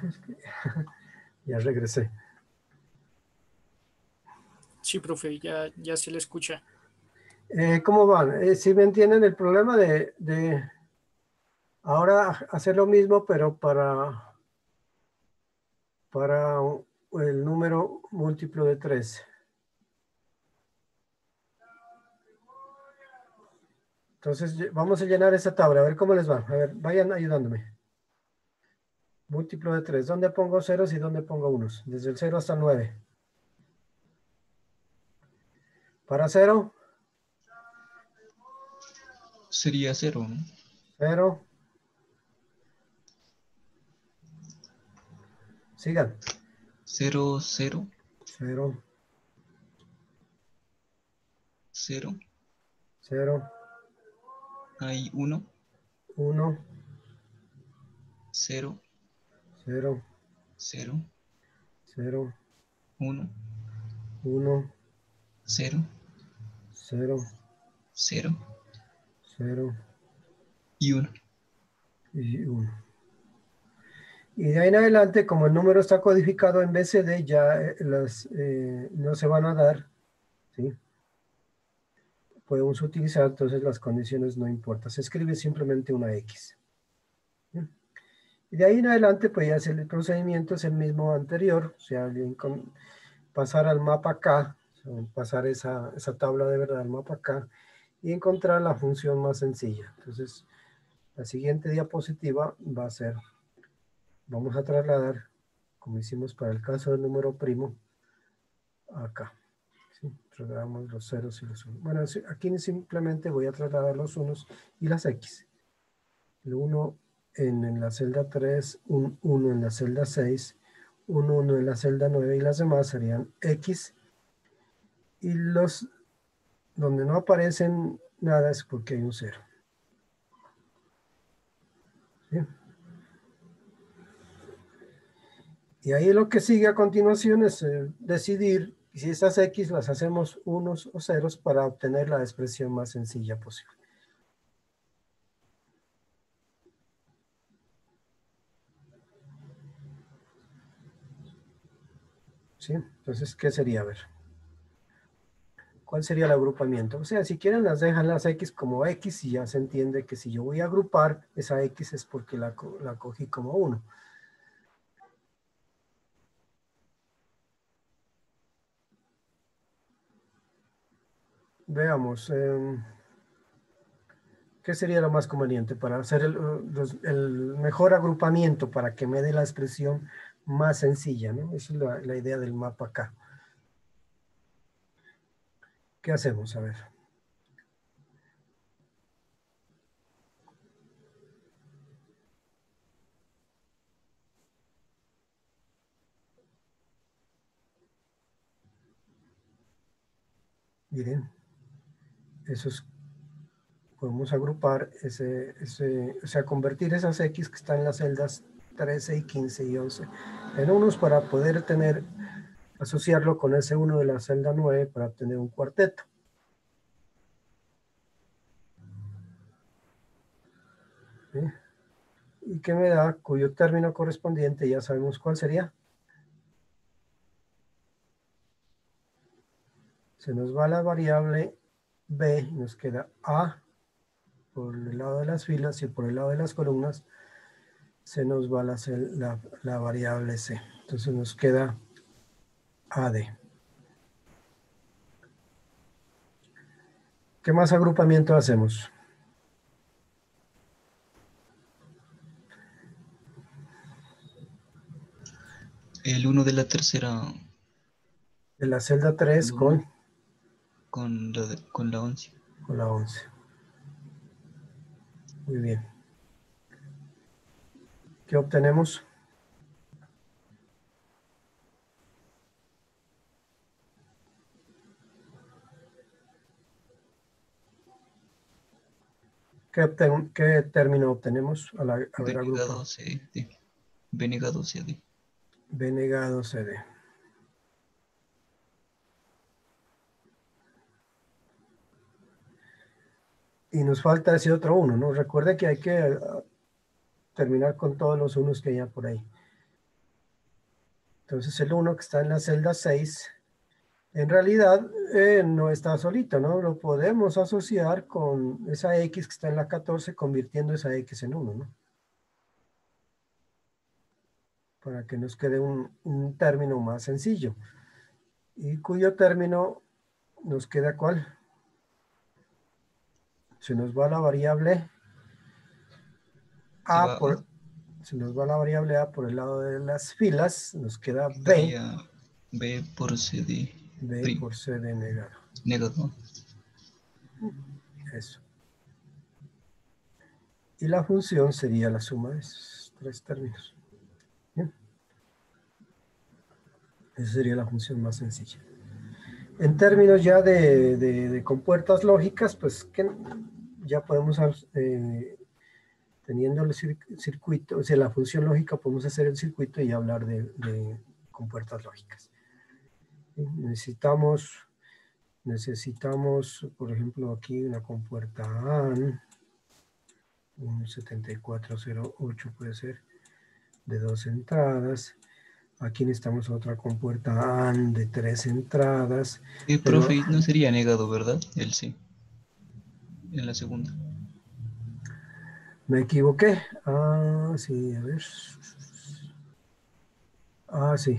Ya regresé. Sí, profe, ya se le escucha. ¿Cómo van? ¿Sí me entienden el problema de ahora hacer lo mismo, pero para el número múltiplo de 3? Entonces, vamos a llenar esa tabla, a ver cómo les va. A ver, vayan ayudándome. Múltiplo de 3. ¿Dónde pongo ceros y dónde pongo unos? Desde el 0 hasta el 9. Para 0, Sería 0, ¿no? 0. Sigan. 0, 0, 0, 0. 0, Hay 1, 1, 0, 0, 0, 0, 1, 1, 0, 0, 0 0 y 1. y 1. Y de ahí en adelante, como el número está codificado en BCD, ya no se van a dar, ¿sí? Podemos utilizar, entonces las condiciones no importan. Se escribe simplemente una X. ¿Sí? Y de ahí en adelante, pues ya el procedimiento es el mismo anterior, o sea, pasar al mapa K, o pasar esa tabla de verdad al mapa K y encontrar la función más sencilla. Entonces, la siguiente diapositiva va a ser, vamos a trasladar, como hicimos para el caso del número primo, acá. ¿Sí? Trasladamos los ceros y los unos. Bueno, aquí simplemente voy a trasladar los unos y las X. El 1 en la celda 3, un 1 en la celda 6, un 1 en la celda 9 y las demás serían X. Y los donde no aparecen nada es porque hay un 0. ¿Sí? Y ahí lo que sigue a continuación es decidir si esas X las hacemos unos o ceros para obtener la expresión más sencilla posible. ¿Sí? Entonces, ¿qué sería? A ver. ¿Cuál sería el agrupamiento? O sea, si quieren las dejan las X como X y ya se entiende que si yo voy a agrupar esa X es porque la cogí como 1. Veamos. ¿Qué sería lo más conveniente para hacer el mejor agrupamiento para que me dé la expresión más sencilla, ¿no? Esa es la idea del mapa acá. ¿Qué hacemos? A ver. Miren, eso es, podemos agrupar o sea, convertir esas X que están en las celdas 13 y 15 y 11 en unos para poder asociarlo con ese 1 de la celda 9 para obtener un cuarteto. ¿Sí? Y que me da, cuyo término correspondiente ya sabemos cuál sería. Se nos va la variable B, nos queda A por el lado de las filas y por el lado de las columnas se nos va la variable C. Entonces nos queda AD. ¿Qué más agrupamiento hacemos? El 1 de la tercera De la celda 3 columna con con la 11. Con la 11. Muy bien. ¿Qué obtenemos? ¿Qué término obtenemos al haber agrupado? CD. B negado CD. B negado CD. Y nos falta ese otro 1, ¿no? Recuerde que hay que terminar con todos los unos que hay por ahí. Entonces el 1 que está en la celda 6, en realidad no está solito, ¿no? Lo podemos asociar con esa X que está en la 14, convirtiendo esa X en 1, ¿no? Para que nos quede un término más sencillo. Y cuyo término nos queda ¿cuál? Se nos va la variable A se nos va la variable A por el lado de las filas, nos queda B. B por CD. B por CD negado. Negado. Eso. Y la función sería la suma de esos tres términos. ¿Bien? Esa sería la función más sencilla. En términos ya de compuertas lógicas, pues que ya podemos, teniendo el circuito, o sea, la función lógica, podemos hacer el circuito y hablar de compuertas lógicas. ¿Sí? Necesitamos, por ejemplo, aquí una compuerta AND, un 7408 puede ser, de 2 entradas. Aquí necesitamos otra compuerta AND de 3 entradas. Profe, no sería negado, ¿verdad? El C. En la segunda. Me equivoqué. Ah, sí, a ver. Ah, sí.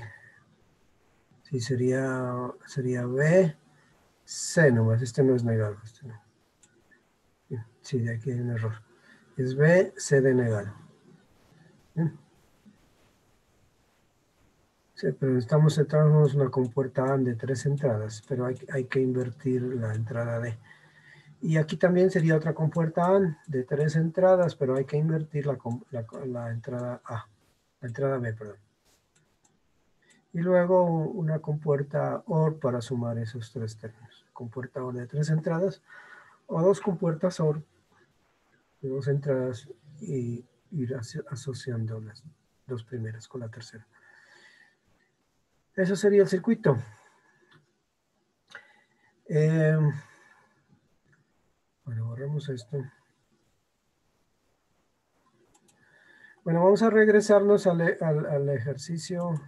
Sí, sería B, C nomás. Este no es negado. Este no. Sí, de aquí hay un error. Es B, C de negado. Sí, pero necesitamos una compuerta AND de 3 entradas, pero hay que invertir la entrada D. Y aquí también sería otra compuerta AND de 3 entradas, pero hay que invertir la entrada A, la entrada B, perdón. Y luego una compuerta OR para sumar esos 3 términos. Compuerta OR de 3 entradas o 2 compuertas OR de 2 entradas y ir asociando las 2 primeras con la tercera. Eso sería el circuito. Bueno, borramos esto. Bueno, vamos a regresarnos al ejercicio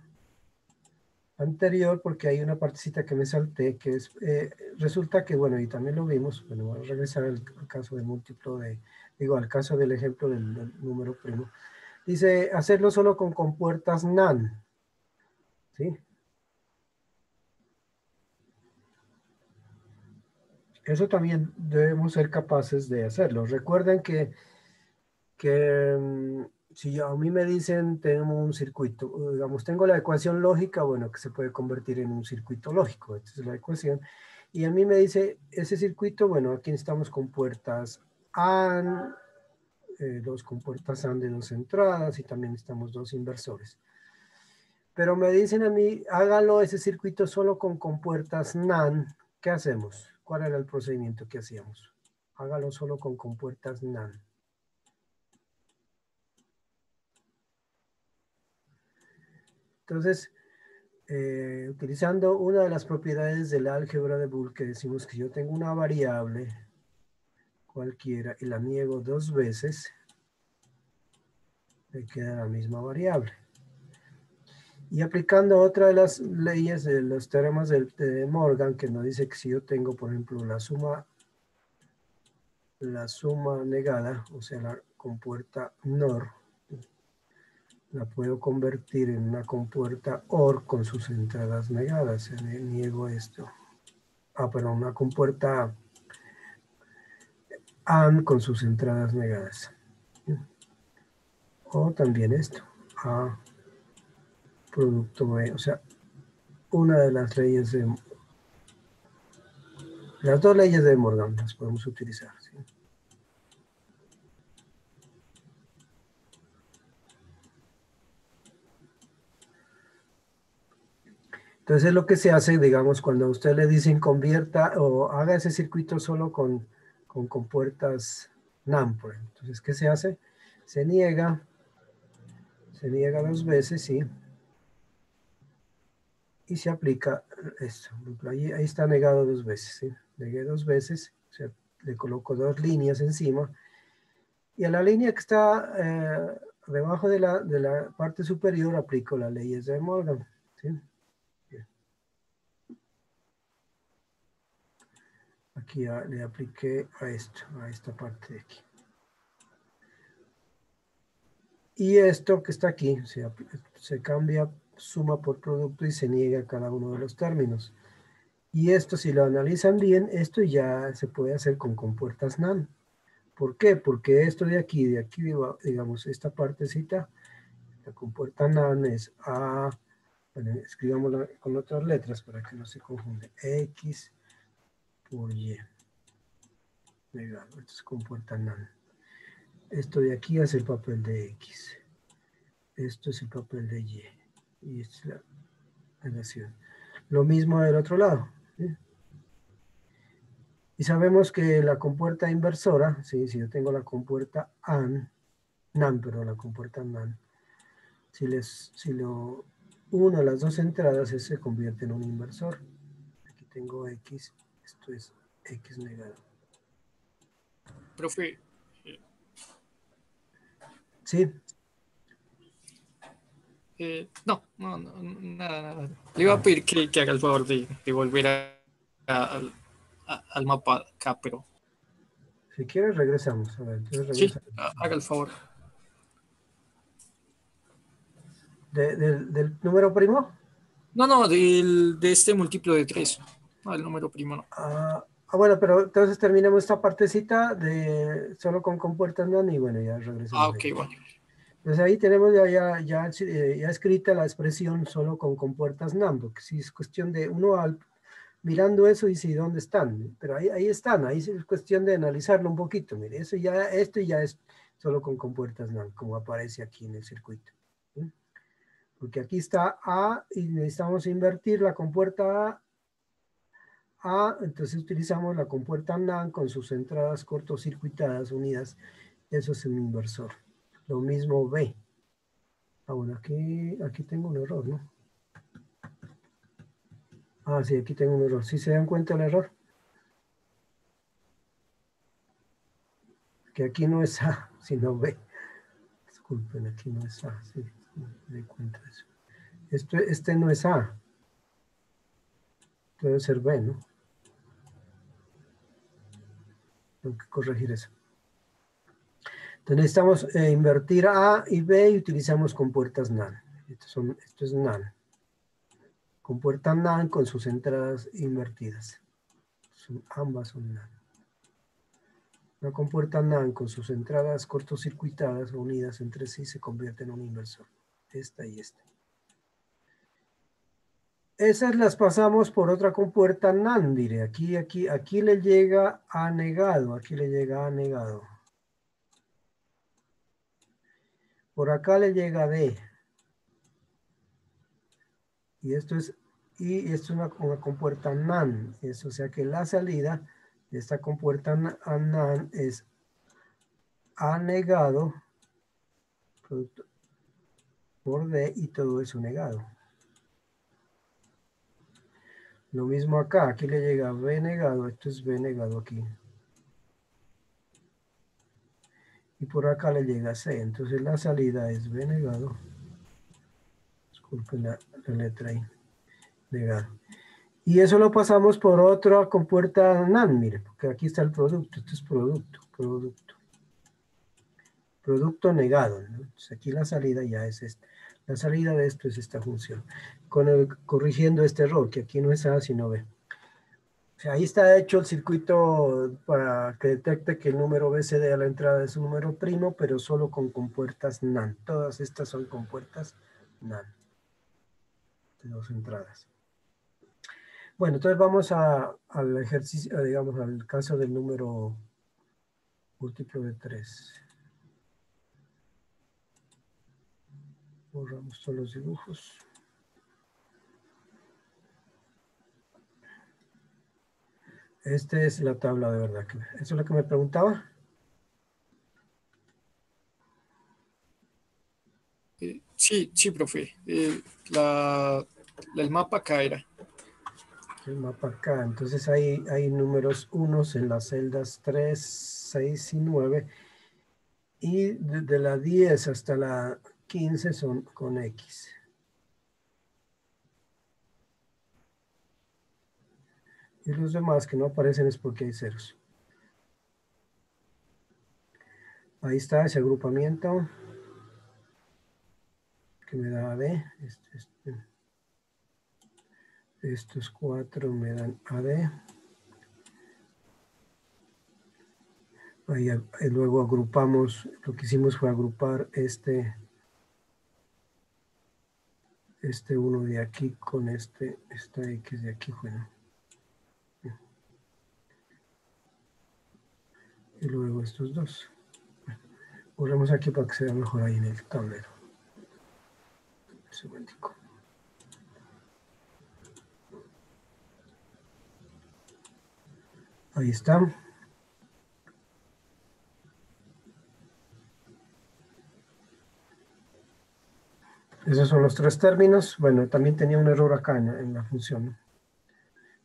anterior porque hay una partecita que me salté, que es, resulta que, bueno, y también lo vimos, bueno, vamos a regresar al caso del múltiplo al caso del ejemplo del número primo. Dice, hacerlo solo con compuertas NaN, ¿sí? Eso también debemos ser capaces de hacerlo. Recuerden que si a mí me dicen, tengo un circuito, digamos, tengo la ecuación lógica, bueno, que se puede convertir en un circuito lógico, esta es la ecuación, y a mí me dice, ese circuito, bueno, aquí estamos con puertas AND, dos compuertas AND de 2 entradas, y también estamos 2 inversores. Pero me dicen a mí, hágalo ese circuito solo con compuertas NaN, ¿qué hacemos? ¿Cuál era el procedimiento que hacíamos? Hágalo solo con compuertas NaN. Entonces, utilizando una de las propiedades del álgebra de Boole, que decimos que yo tengo una variable cualquiera y la niego 2 veces, me queda la misma variable. Y aplicando otra de las leyes de los teoremas de Morgan, que nos dice que si yo tengo, por ejemplo, la suma negada, o sea, la compuerta NOR, la puedo convertir en una compuerta OR con sus entradas negadas. Niego esto. Perdón, una compuerta AND con sus entradas negadas. O también esto, A producto B, o sea, una de las leyes de... Las 2 leyes de Morgan las podemos utilizar, ¿sí? Entonces lo que se hace, digamos, cuando a usted le dicen convierta o haga ese circuito solo con compuertas NaN, por ejemplo. Entonces, ¿qué se hace? Se niega 2 veces, ¿sí? Y se aplica esto. Ahí está negado 2 veces, ¿sí? Negué 2 veces, o sea, le coloco 2 líneas encima. Y a la línea que está debajo de la parte superior aplico las leyes de Morgan, ¿sí? Aquí le apliqué a esta parte de aquí. Y esto que está aquí se cambia suma por producto y se niega cada uno de los términos. Y esto, si lo analizan bien, esto ya se puede hacer con compuertas NaN. ¿Por qué? Porque esto de aquí, digamos, esta partecita, la compuerta NaN es A, bueno, escribámosla con otras letras para que no se confunde, X por Y. Negado, esto es compuerta NaN. Esto de aquí hace el papel de X. Esto es el papel de Y. Y esta es la relación. Lo mismo del otro lado, ¿sí? Y sabemos que la compuerta inversora, ¿sí? Si yo tengo la compuerta NaN, pero la compuerta NaN, si lo uno a las 2 entradas, se convierte en un inversor. Aquí tengo X, esto es X negado. Profe, ¿Sí? no, nada. Le iba a pedir que haga el favor de volver al mapa acá, pero Si quieres, regresamos. A ver, entonces Sí, regresa. haga el favor. ¿Del número primo? No, no, de este múltiplo de 3. No, el número primo no. Bueno, pero entonces terminamos esta partecita de solo con compuertas NaN y bueno, ya regresamos Ok, ahí. bueno. Entonces ahí tenemos ya escrita la expresión solo con compuertas NaN, porque si es cuestión de uno mirando eso y si dónde están, pero ahí están, ahí es cuestión de analizarlo un poquito, mire, esto ya es solo con compuertas NaN, como aparece aquí en el circuito. ¿Sí? Porque aquí está A y necesitamos invertir la compuerta entonces utilizamos la compuerta NaN con sus entradas cortocircuitadas unidas, eso es un inversor. Lo mismo B. Bueno, aquí tengo un error, ¿no? Sí, aquí tengo un error. ¿Sí se dan cuenta el error? Que aquí no es A, sino B. Disculpen, aquí no es A. Sí, me di cuenta de eso. Este no es A. Debe ser B, ¿no? Tengo que corregir eso. Entonces necesitamos invertir A y B y utilizamos compuertas NaN. Esto es NaN. Compuerta NaN con sus entradas invertidas. Ambas son NaN. Una compuerta NaN con sus entradas cortocircuitadas o unidas entre sí se convierte en un inversor. Esta y esta. Esas las pasamos por otra compuerta NaN, diré. Aquí le llega A negado. Aquí le llega A negado. Por acá le llega D. Y esto es una compuerta NaN. O sea que la salida de esta compuerta NaN es A negado por D y todo eso negado. Lo mismo acá, aquí le llega B negado, esto es B negado aquí. Y por acá le llega C, entonces la salida es B negado. Disculpen la letra ahí, negado. Y eso lo pasamos por otra compuerta NaN, mire, porque aquí está el producto, esto es producto. Producto negado, ¿no? Entonces aquí la salida ya es esta. La salida de esto es esta función. Corrigiendo este error, que aquí no es A, sino B. O sea, ahí está hecho el circuito para que detecte que el número BCD a la entrada es un número primo, pero solo con compuertas NaN. Todas estas son compuertas NaN. De 2 entradas. Bueno, entonces vamos al ejercicio, digamos, al caso del número múltiplo de 3. Borramos todos los dibujos. Esta es la tabla de verdad. ¿Eso es lo que me preguntaba? Sí, sí, profe. El mapa acá era. El mapa acá. Entonces hay números unos en las celdas 3, 6 y 9. Y de la 10 hasta la 15 son con X. Y los demás que no aparecen es porque hay ceros. Ahí está ese agrupamiento que me da AD. Estos 4 me dan AD. Ahí luego agrupamos, lo que hicimos fue agrupar este 1 de aquí con esta X de aquí. Bueno. Y luego estos dos. Borremos aquí para que se vea mejor ahí en el tablero. Un segundico. Ahí está. Esos son los 3 términos. Bueno, también tenía un error acá en la función, ¿no?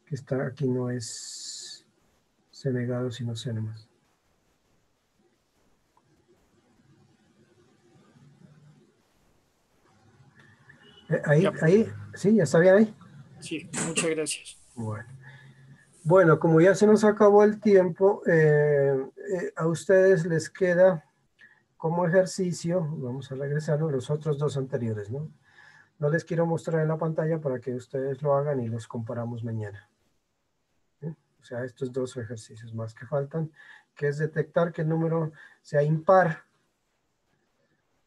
Que está aquí no es C negado, sino C nomás. Ahí, sí, ya está bien ahí. Sí, muchas gracias. Bueno. Bueno, como ya se nos acabó el tiempo, a ustedes les queda como ejercicio, vamos a regresar a los otros dos anteriores, ¿no? No les quiero mostrar en la pantalla para que ustedes lo hagan y los comparamos mañana. ¿Sí? O sea, estos dos ejercicios más que faltan, que es detectar que el número sea impar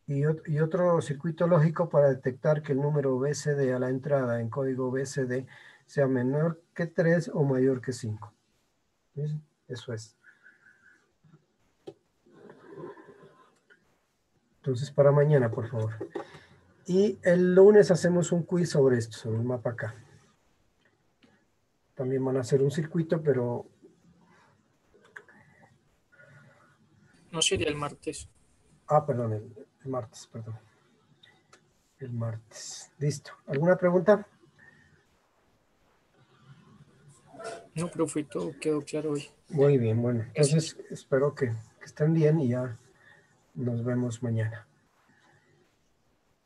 y otro circuito lógico para detectar que el número BCD a la entrada en código BCD sea menor que 3 o mayor que 5. ¿Sí? Eso es. Entonces, para mañana, por favor. Y el lunes hacemos un quiz sobre esto, sobre el mapa acá. También van a hacer un circuito, pero No sería el martes. perdón, el martes, perdón. El martes. Listo. ¿Alguna pregunta? No, profe, todo quedó claro hoy. Muy bien, bueno. Gracias. Entonces, espero que estén bien y ya nos vemos mañana.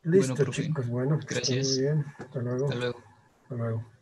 Bueno, Listo, profe. chicos. Bueno, que estén muy Gracias. bien. Hasta luego. Hasta luego. Hasta luego.